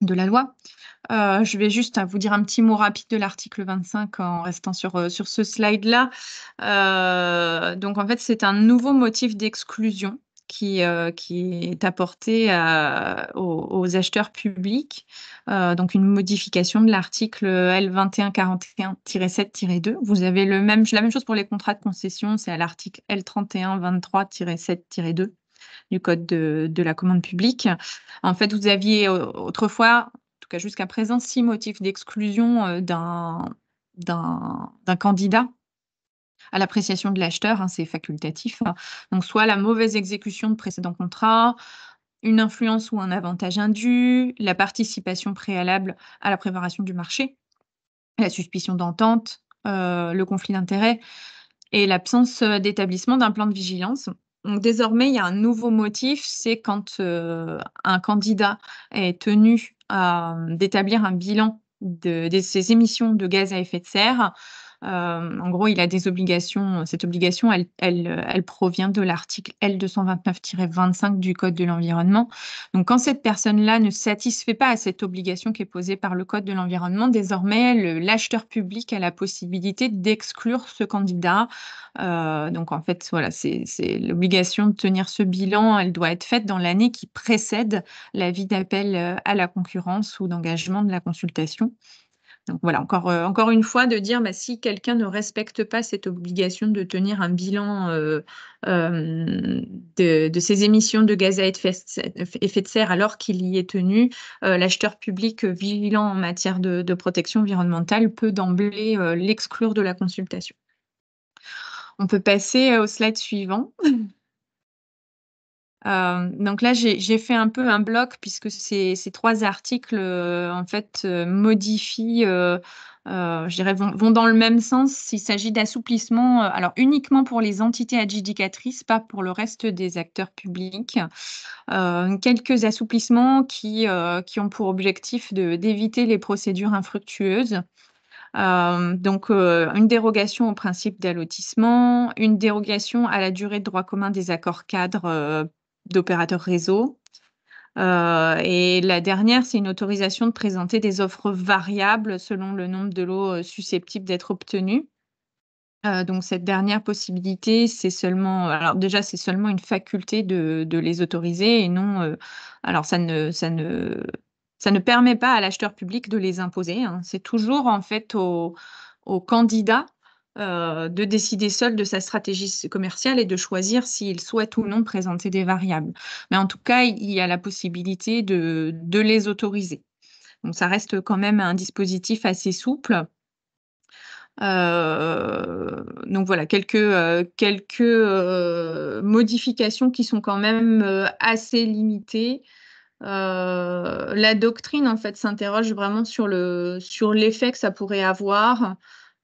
de la loi. Je vais juste vous dire un petit mot rapide de l'article 25 en restant sur ce slide-là. Donc, en fait, c'est un nouveau motif d'exclusion qui est apporté aux acheteurs publics. Donc, une modification de l'article L2141-7-2. Vous avez la même chose pour les contrats de concession, c'est à l'article L3123-7-2 du Code de la commande publique. En fait, vous aviez autrefois, en tout cas jusqu'à présent, 6 motifs d'exclusion d'un candidat à l'appréciation de l'acheteur, hein, c'est facultatif. Donc, soit la mauvaise exécution de précédents contrats, une influence ou un avantage indu, la participation préalable à la préparation du marché, la suspicion d'entente, le conflit d'intérêts et l'absence d'établissement d'un plan de vigilance. Donc, désormais, il y a un nouveau motif, c'est quand un candidat est tenu d'établir un bilan de ses émissions de gaz à effet de serre. En gros, il a des obligations. Cette obligation, elle provient de l'article L229-25 du Code de l'environnement. Donc, quand cette personne-là ne satisfait pas à cette obligation qui est posée par le Code de l'environnement, désormais, l'acheteur public a la possibilité d'exclure ce candidat. Donc, en fait, voilà, c'est l'obligation de tenir ce bilan. Elle doit être faite dans l'année qui précède l'avis d'appel à la concurrence ou d'engagement de la consultation. Donc voilà, encore une fois, de dire si quelqu'un ne respecte pas cette obligation de tenir un bilan de ses émissions de gaz à effet de serre alors qu'il y est tenu, l'acheteur public vigilant en matière de protection environnementale peut d'emblée l'exclure de la consultation. On peut passer au slide suivant. Donc là, j'ai fait un peu un bloc puisque ces 3 articles, en fait, modifient, je dirais, vont dans le même sens. Il s'agit d'assouplissement, alors uniquement pour les entités adjudicatrices, pas pour le reste des acteurs publics. Quelques assouplissements qui ont pour objectif d'éviter les procédures infructueuses. Donc, une dérogation au principe d'allotissement, une dérogation à la durée de droit commun des accords cadres d'opérateurs réseau. Et la dernière, c'est une autorisation de présenter des offres variables selon le nombre de lots susceptibles d'être obtenus. Donc, cette dernière possibilité, c'est seulement, alors déjà, c'est seulement une faculté de les autoriser et non, alors ça ne permet pas à l'acheteur public de les imposer, hein. C'est toujours en fait au candidat de décider seul de sa stratégie commerciale et de choisir s'il souhaite ou non présenter des variables. Mais en tout cas, il y a la possibilité de les autoriser. Donc, ça reste quand même un dispositif assez souple. Donc voilà, quelques modifications qui sont quand même assez limitées. La doctrine, en fait, s'interroge vraiment sur l'effet que ça pourrait avoir.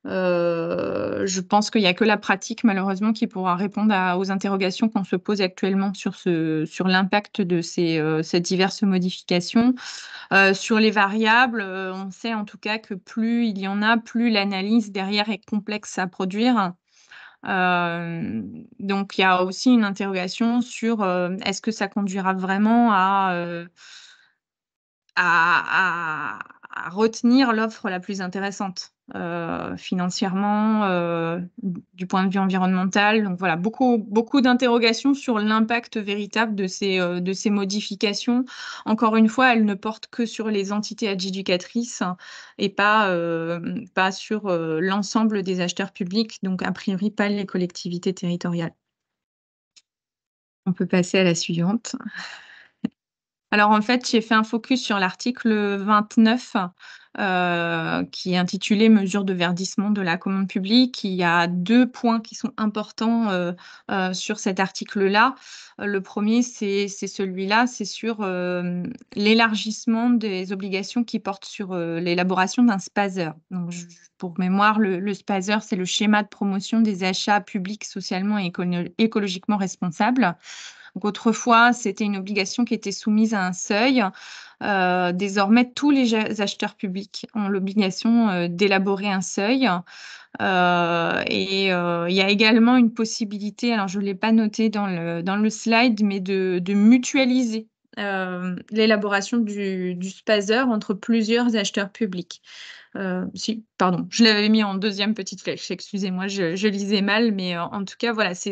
Je pense qu'il n'y a que la pratique, malheureusement, qui pourra répondre aux interrogations qu'on se pose actuellement sur l'impact de ces diverses modifications. Sur les variables, on sait en tout cas que plus il y en a, plus l'analyse derrière est complexe à produire. Donc, il y a aussi une interrogation sur est-ce que ça conduira vraiment à retenir l'offre la plus intéressante financièrement, du point de vue environnemental. Donc voilà, beaucoup d'interrogations sur l'impact véritable de ces modifications. Encore une fois, elles ne portent que sur les entités adjudicatrices et pas sur l'ensemble des acheteurs publics, donc a priori pas les collectivités territoriales. On peut passer à la suivante. Alors, en fait, j'ai fait un focus sur l'article 29 qui est intitulé « Mesures de verdissement de la commande publique ». Il y a 2 points qui sont importants sur cet article-là. Le premier, c'est celui-là, c'est sur l'élargissement des obligations qui portent sur l'élaboration d'un SPASER. Donc, pour mémoire, le SPASER, c'est le schéma de promotion des achats publics socialement et écologiquement responsables. Donc, autrefois, c'était une obligation qui était soumise à un seuil. Désormais, tous les acheteurs publics ont l'obligation d'élaborer un seuil. Il y a également une possibilité, alors je ne l'ai pas noté dans le slide, mais de mutualiser l'élaboration du SPASER entre plusieurs acheteurs publics. Si, pardon, je l'avais mis en deuxième petite flèche, excusez-moi, je lisais mal, mais en tout cas, voilà, ce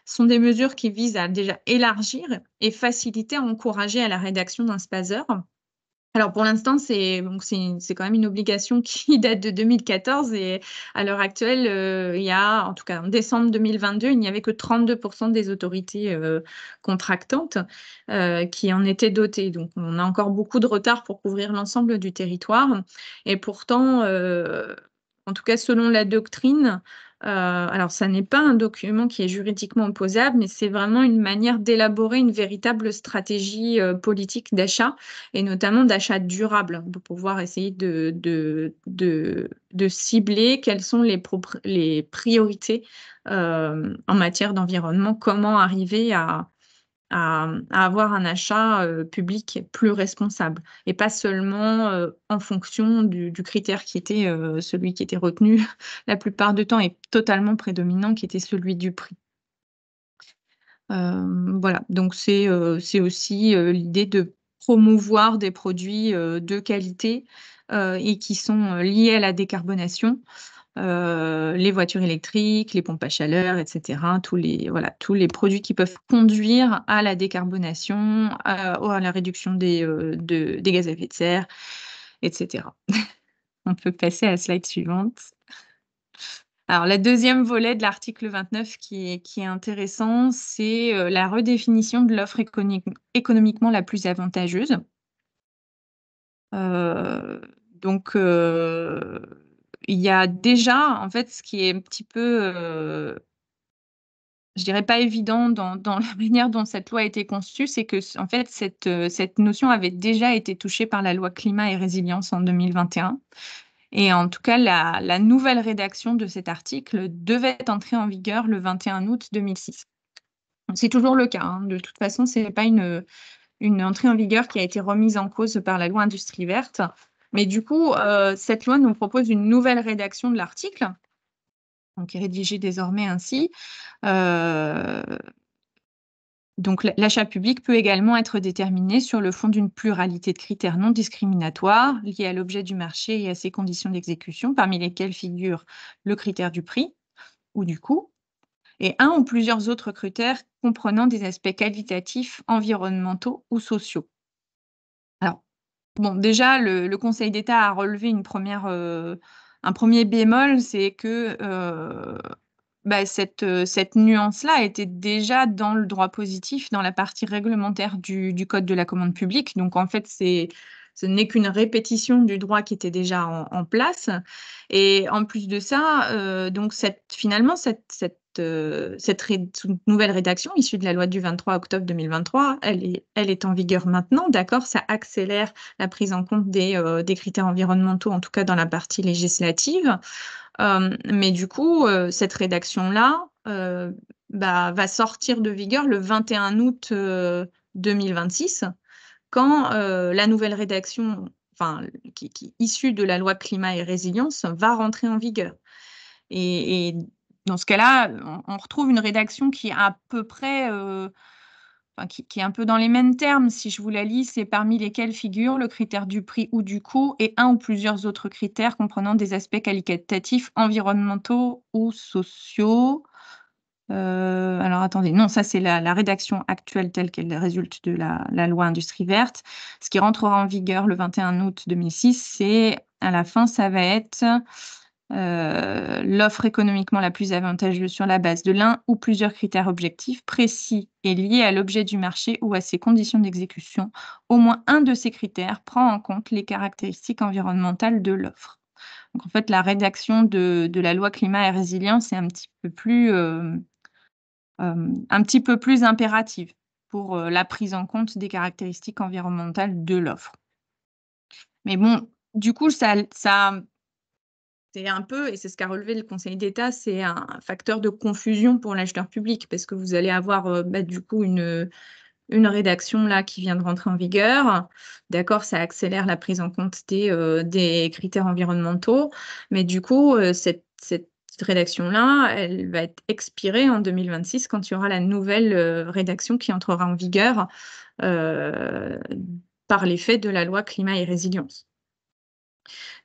sont des mesures qui visent à déjà élargir et faciliter, encourager à la rédaction d'un SPASER. Alors pour l'instant, c'est quand même une obligation qui date de 2014 et à l'heure actuelle, il y a, en tout cas en décembre 2022, il n'y avait que 32% des autorités contractantes qui en étaient dotées. Donc on a encore beaucoup de retard pour couvrir l'ensemble du territoire. Et pourtant, en tout cas selon la doctrine, alors ça n'est pas un document qui est juridiquement opposable, mais c'est vraiment une manière d'élaborer une véritable stratégie politique d'achat et notamment d'achat durable pour pouvoir essayer de cibler quelles sont les priorités en matière d'environnement, comment arriver à avoir un achat public plus responsable et pas seulement en fonction du critère qui était celui qui était retenu la plupart du temps et totalement prédominant, qui était celui du prix. Voilà, donc c'est aussi l'idée de promouvoir des produits de qualité et qui sont liés à la décarbonation. Les voitures électriques, les pompes à chaleur, etc. Tous les produits qui peuvent conduire à la décarbonation, à la réduction des gaz à effet de serre, etc. On peut passer à la slide suivante. Alors, le deuxième volet de l'article 29 qui est intéressant, c'est la redéfinition de l'offre économiquement la plus avantageuse. Donc, il y a déjà, en fait, ce qui est un petit peu, je dirais pas évident dans la manière dont cette loi a été conçue, c'est que, en fait, cette notion avait déjà été touchée par la loi Climat et Résilience en 2021. Et en tout cas, la nouvelle rédaction de cet article devait entrer en vigueur le 21 août 2006. C'est toujours le cas, hein. De toute façon, ce n'est pas une entrée en vigueur qui a été remise en cause par la loi Industrie verte. Mais du coup, cette loi nous propose une nouvelle rédaction de l'article, qui est rédigée désormais ainsi. Donc, l'achat public peut également être déterminé sur le fond d'une pluralité de critères non discriminatoires liés à l'objet du marché et à ses conditions d'exécution, parmi lesquels figure le critère du prix ou du coût, et un ou plusieurs autres critères comprenant des aspects qualitatifs, environnementaux ou sociaux. Alors, bon, déjà, le Conseil d'État a relevé un premier bémol, c'est que cette nuance-là était déjà dans le droit positif, dans la partie réglementaire du Code de la commande publique. Donc, en fait, ce n'est qu'une répétition du droit qui était déjà en place. Et en plus de ça, donc finalement, cette nouvelle rédaction issue de la loi du 23 octobre 2023, elle est en vigueur maintenant, d'accord? Ça accélère la prise en compte des critères environnementaux, en tout cas dans la partie législative. Mais du coup, cette rédaction-là va sortir de vigueur le 21 août 2026, quand la nouvelle rédaction, enfin, qui issue de la loi Climat et Résilience, va rentrer en vigueur. Et dans ce cas-là, on retrouve une rédaction qui est à peu près, qui est un peu dans les mêmes termes. Si je vous la lis, c'est parmi lesquels figurent le critère du prix ou du coût et un ou plusieurs autres critères comprenant des aspects qualitatifs, environnementaux ou sociaux. Alors attendez, non, ça c'est la rédaction actuelle telle qu'elle résulte de la loi Industrie verte. Ce qui rentrera en vigueur le 21 août 2006, c'est à la fin, ça va être l'offre économiquement la plus avantageuse sur la base de l'un ou plusieurs critères objectifs précis et liés à l'objet du marché ou à ses conditions d'exécution. Au moins un de ces critères prend en compte les caractéristiques environnementales de l'offre. Donc, en fait, la rédaction de la loi climat et résilience est un petit peu plus impérative pour la prise en compte des caractéristiques environnementales de l'offre. Mais bon, du coup, ça c'est un peu, et c'est ce qu'a relevé le Conseil d'État, c'est un facteur de confusion pour l'acheteur public parce que vous allez avoir du coup une rédaction là qui vient de rentrer en vigueur. D'accord, ça accélère la prise en compte des critères environnementaux, mais du coup, cette rédaction-là, elle va être expirée en 2026 quand il y aura la nouvelle rédaction qui entrera en vigueur par l'effet de la loi climat et résilience.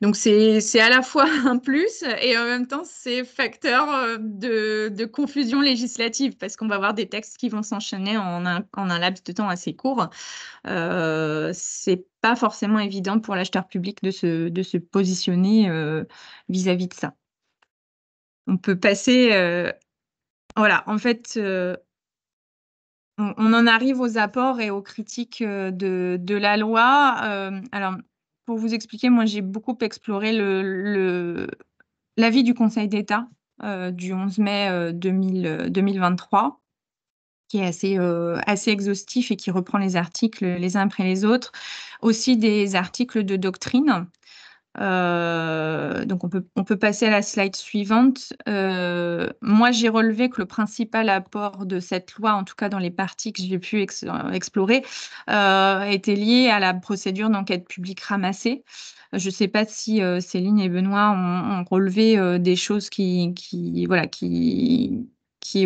Donc, c'est à la fois un plus et en même temps, c'est facteur de confusion législative parce qu'on va avoir des textes qui vont s'enchaîner en un laps de temps assez court. C'est pas forcément évident pour l'acheteur public de se positionner vis-à-vis de ça. On peut passer... voilà, en fait, on en arrive aux apports et aux critiques de la loi. Alors, pour vous expliquer, moi, j'ai beaucoup exploré l'avis du Conseil d'État du 11 mai 2023, qui est assez exhaustif et qui reprend les articles les uns après les autres. Aussi des articles de doctrine. Donc, on peut passer à la slide suivante. Moi, j'ai relevé que le principal apport de cette loi, en tout cas dans les parties que j'ai pu explorer, était lié à la procédure d'enquête publique ramassée. Je ne sais pas si Céline et Benoît ont relevé des choses qui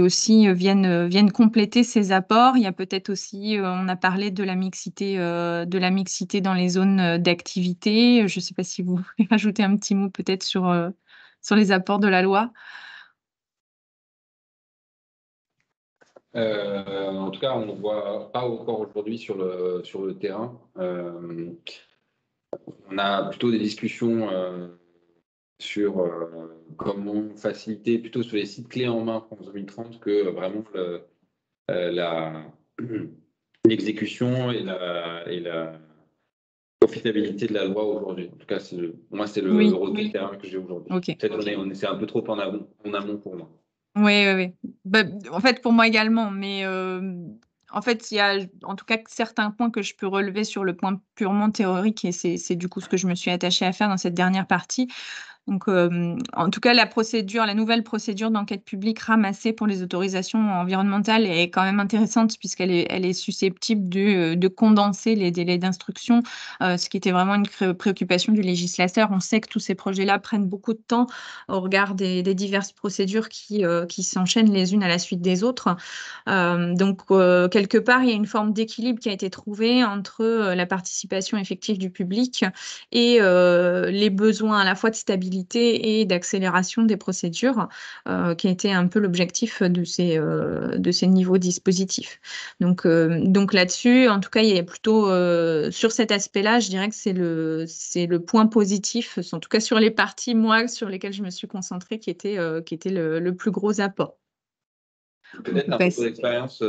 aussi viennent compléter ces apports. Il y a peut-être aussi, on a parlé de la mixité dans les zones d'activité. Je ne sais pas si vous voulez rajouter un petit mot peut-être sur les apports de la loi. En tout cas, on ne voit pas encore aujourd'hui sur le terrain. On a plutôt des discussions sur comment faciliter plutôt sur les sites clés en main France 2030 que vraiment l'exécution et la profitabilité de la loi aujourd'hui. En tout cas, moi, c'est le retour de terrain que j'ai aujourd'hui. Okay. Peut-être c'est un peu trop en amont pour moi. Oui. Bah, en fait, pour moi également, mais en fait, il y a en tout cas certains points que je peux relever sur le point purement théorique et c'est du coup ce que je me suis attachée à faire dans cette dernière partie. Donc, en tout cas, la nouvelle procédure d'enquête publique ramassée pour les autorisations environnementales est quand même intéressante puisqu'elle est susceptible de condenser les délais d'instruction, ce qui était vraiment une préoccupation du législateur. On sait que tous ces projets-là prennent beaucoup de temps au regard des diverses procédures qui s'enchaînent les unes à la suite des autres. Donc, quelque part, il y a une forme d'équilibre qui a été trouvée entre la participation effective du public et les besoins à la fois de stabilité et d'accélération des procédures, qui a été un peu l'objectif de ces niveaux dispositifs. Donc là-dessus, en tout cas, il y a plutôt sur cet aspect-là, je dirais que c'est le point positif, en tout cas sur les parties, moi, sur lesquelles je me suis concentrée, qui était le plus gros apport. Peut-être un retour d'expérience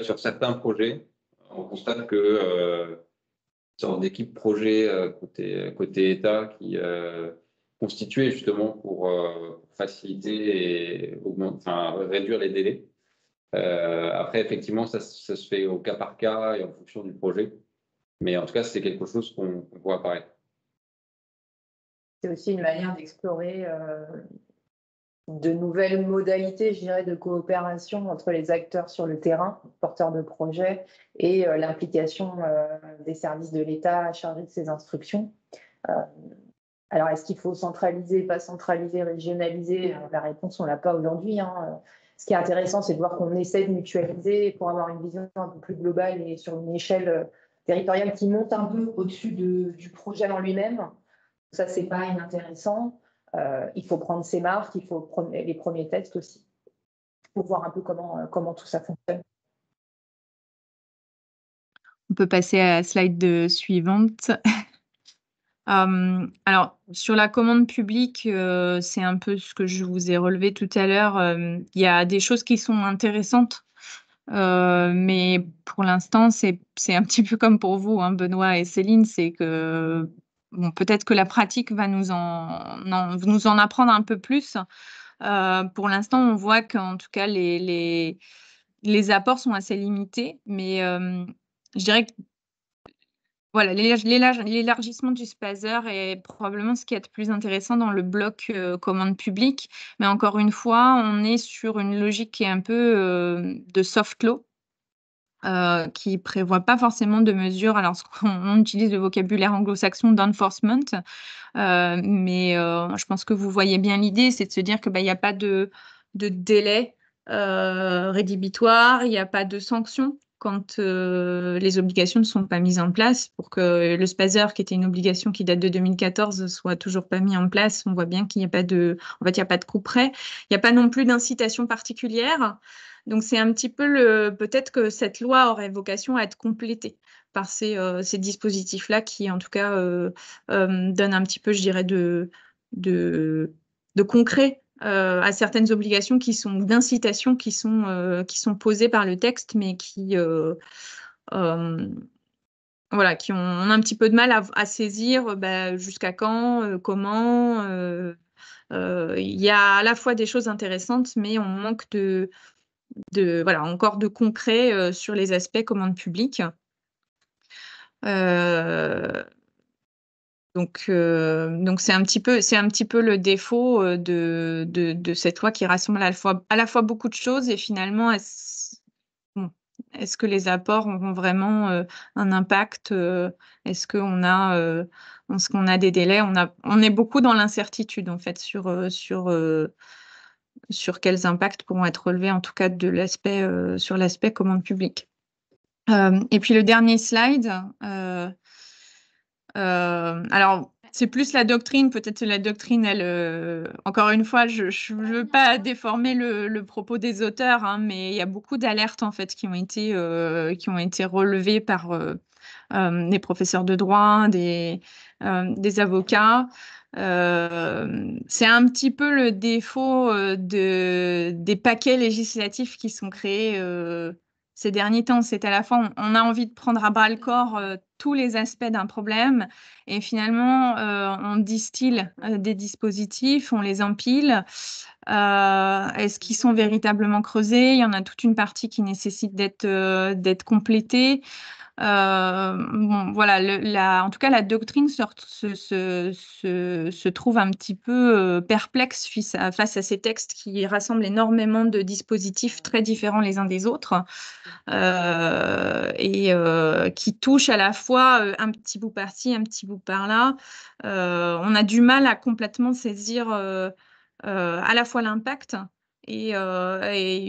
sur certains projets. On constate que sorte d'équipe projet côté État qui constituée justement pour faciliter et réduire les délais. Après, effectivement, ça se fait au cas par cas et en fonction du projet. Mais en tout cas, c'est quelque chose qu'on voit apparaître. C'est aussi une manière d'explorer de nouvelles modalités, je dirais, de coopération entre les acteurs sur le terrain, porteurs de projets, et l'implication des services de l'État chargés de ces instructions. Alors, est-ce qu'il faut centraliser, pas centraliser, régionaliser? La réponse, on ne l'a pas aujourd'hui. Ce qui est intéressant, c'est de voir qu'on essaie de mutualiser pour avoir une vision un peu plus globale et sur une échelle territoriale qui monte un peu au-dessus du projet en lui-même. Ça, c'est pas inintéressant. Il faut prendre ses marques, il faut prendre les premiers tests aussi pour voir un peu comment tout ça fonctionne. On peut passer à la slide suivante. Alors, sur la commande publique, c'est un peu ce que je vous ai relevé tout à l'heure. Il y a des choses qui sont intéressantes, mais pour l'instant, c'est un petit peu comme pour vous, hein, Benoît et Céline, c'est que bon, peut-être que la pratique va nous en apprendre un peu plus. Pour l'instant, on voit qu'en tout cas, les apports sont assez limités, mais je dirais que voilà, l'élargissement du SPASER est probablement ce qui est le plus intéressant dans le bloc commande publique. Mais encore une fois, on est sur une logique qui est un peu de soft law, qui prévoit pas forcément de mesures. Alors, on utilise le vocabulaire anglo-saxon d'enforcement, mais je pense que vous voyez bien l'idée, c'est de se dire que il n'y a pas de délai rédhibitoire, il n'y a pas de sanction quand les obligations ne sont pas mises en place. Pour que le SPASER, qui était une obligation qui date de 2014, soit toujours pas mis en place, on voit bien qu'il n'y a pas de, en fait, il n'y a pas de couperet. Il n'y a pas non plus d'incitation particulière. Donc, c'est un petit peu peut-être que cette loi aurait vocation à être complétée par ces dispositifs-là qui, en tout cas, donnent un petit peu, je dirais, de concret à certaines obligations qui sont d'incitation, qui sont posées par le texte, mais voilà, qui ont un petit peu de mal à saisir jusqu'à quand, comment. Il y a à la fois des choses intéressantes, mais on manque voilà, encore de concret sur les aspects commande publique. Donc c'est un petit peu le défaut de cette loi qui rassemble à la fois beaucoup de choses et finalement, est-ce que les apports auront vraiment un impact? Est-ce qu'on a des délais? On est beaucoup dans l'incertitude en fait sur quels impacts pourront être relevés, en tout cas sur l'aspect commande publique. Et puis le dernier slide. Alors, c'est plus la doctrine. Peut-être que la doctrine, encore une fois, je ne veux pas déformer le propos des auteurs, hein, mais il y a beaucoup d'alertes en fait qui ont été relevées par des professeurs de droit, des avocats. C'est un petit peu le défaut des paquets législatifs qui sont créés ces derniers temps. C'est à la fois, on a envie de prendre à bras le corps tous les aspects d'un problème et finalement, on distille des dispositifs, on les empile. Est-ce qu'ils sont véritablement creusés? Il y en a toute une partie qui nécessite d'être complétée. Bon, voilà, en tout cas, la doctrine se trouve un petit peu perplexe face à ces textes qui rassemblent énormément de dispositifs très différents les uns des autres et qui touchent à la fois un petit bout par-ci, un petit bout par-là. On a du mal à complètement saisir à la fois l'impact et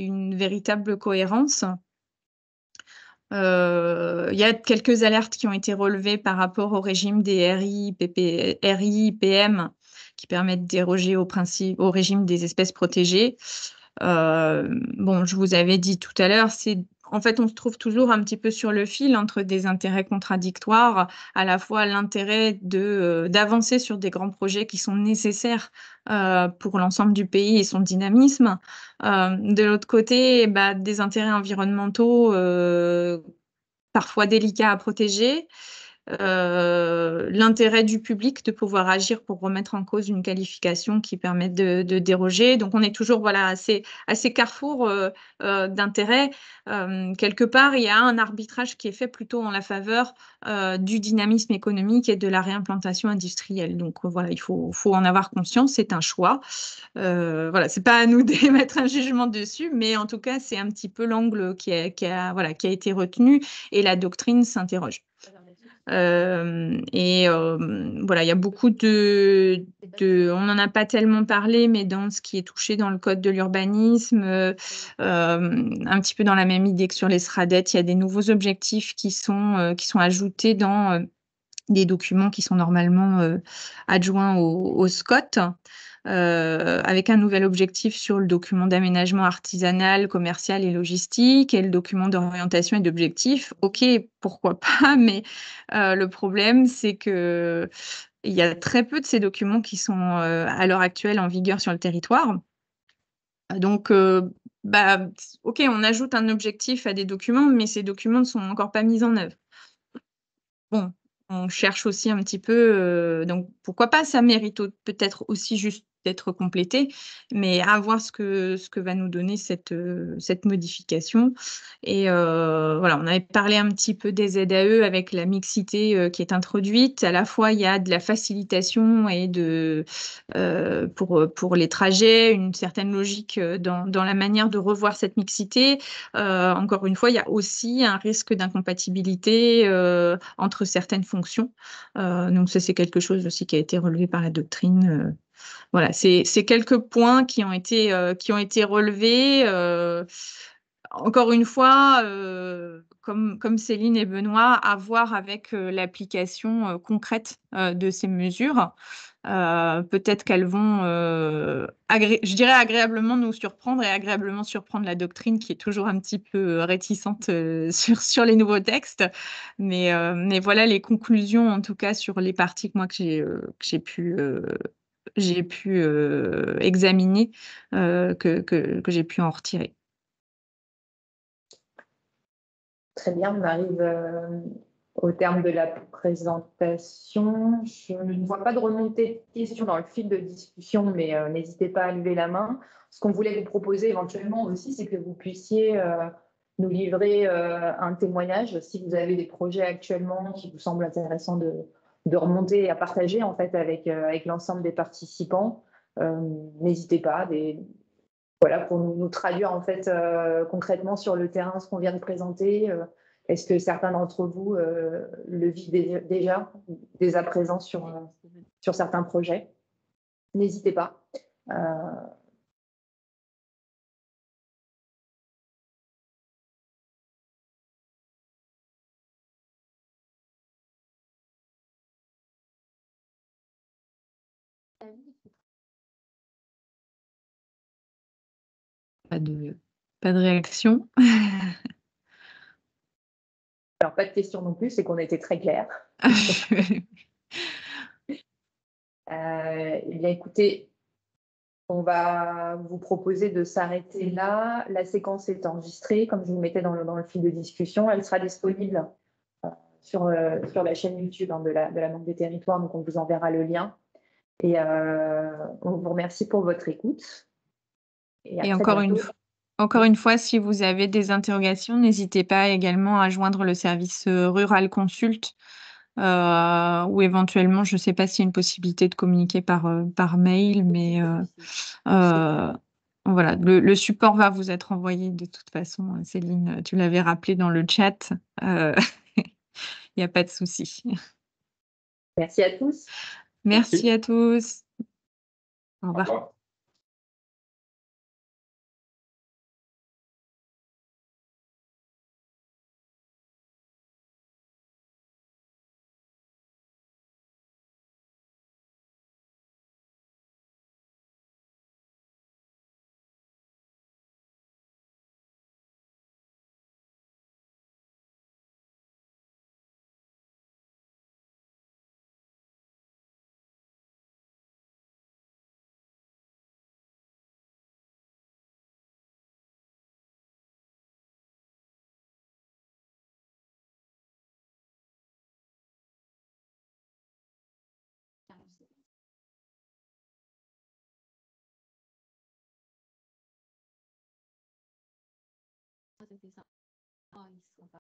une véritable cohérence. Il y a quelques alertes qui ont été relevées par rapport au régime des RIPM qui permettent de déroger au régime des espèces protégées. Bon, je vous avais dit tout à l'heure, en fait, on se trouve toujours un petit peu sur le fil entre des intérêts contradictoires, à la fois l'intérêt d'avancer sur des grands projets qui sont nécessaires pour l'ensemble du pays et son dynamisme. De l'autre côté, des intérêts environnementaux parfois délicats à protéger. L'intérêt du public de pouvoir agir pour remettre en cause une qualification qui permet de déroger. Donc, on est toujours à ces carrefours d'intérêts. Quelque part, il y a un arbitrage qui est fait plutôt en la faveur du dynamisme économique et de la réimplantation industrielle. Donc, voilà, il faut en avoir conscience, c'est un choix. Voilà, c'est pas à nous d'émettre un jugement dessus, mais en tout cas, c'est un petit peu l'angle qui a été retenu et la doctrine s'interroge. Voilà, il y a beaucoup on n'en a pas tellement parlé, mais dans ce qui est touché dans le code de l'urbanisme, un petit peu dans la même idée que sur les SRADET, il y a des nouveaux objectifs qui sont ajoutés dans des documents qui sont normalement adjoints au SCOT. Avec un nouvel objectif sur le document d'aménagement artisanal, commercial et logistique et le document d'orientation et d'objectifs. OK, pourquoi pas, mais le problème, c'est que il y a très peu de ces documents qui sont à l'heure actuelle en vigueur sur le territoire. Donc, OK, on ajoute un objectif à des documents, mais ces documents ne sont encore pas mis en œuvre. Bon, on cherche aussi un petit peu, donc pourquoi pas, ça mérite peut-être aussi juste d'être complété, mais à voir ce que va nous donner cette modification. Et voilà, on avait parlé un petit peu des ZAE avec la mixité qui est introduite. À la fois, il y a de la facilitation et pour les trajets, une certaine logique dans la manière de revoir cette mixité. Encore une fois, il y a aussi un risque d'incompatibilité entre certaines fonctions. Donc ça, c'est quelque chose aussi qui a été relevé par la doctrine. Voilà, c'est quelques points qui ont été relevés. Encore une fois, comme Céline et Benoît, à voir avec l'application concrète de ces mesures. Peut-être qu'elles vont, je dirais, agréablement nous surprendre et agréablement surprendre la doctrine qui est toujours un petit peu réticente sur les nouveaux textes. Mais voilà les conclusions, en tout cas, sur les parties que moi que j'ai pu examiner, que j'ai pu en retirer. Très bien, on arrive au terme de la présentation. Je ne vois pas de remontée de questions dans le fil de discussion, mais n'hésitez pas à lever la main. Ce qu'on voulait vous proposer éventuellement aussi, c'est que vous puissiez nous livrer un témoignage si vous avez des projets actuellement qui vous semblent intéressants de remonter et à partager en fait avec l'ensemble des participants. N'hésitez pas, voilà, pour nous traduire en fait concrètement sur le terrain ce qu'on vient de présenter. Est-ce que certains d'entre vous le vivent déjà, dès à présent sur certains projets? N'hésitez pas. Pas de réaction. Alors, pas de questions non plus, c'est qu'on était très clair. Eh bien, écoutez, on va vous proposer de s'arrêter là. La séquence est enregistrée, comme je vous le mettais dans le fil de discussion. Elle sera disponible sur la chaîne YouTube de la Banque des Territoires, donc on vous enverra le lien. Et on vous remercie pour votre écoute. Et encore une fois, si vous avez des interrogations, n'hésitez pas également à joindre le service Rural Consult ou éventuellement, je ne sais pas s'il y a une possibilité de communiquer par mail, mais voilà, le support va vous être envoyé de toute façon. Céline, tu l'avais rappelé dans le chat. Il n'y a pas de souci. Merci à tous. Merci à tous. Au revoir. Au revoir. C'était ça. Ah, ils sont pas.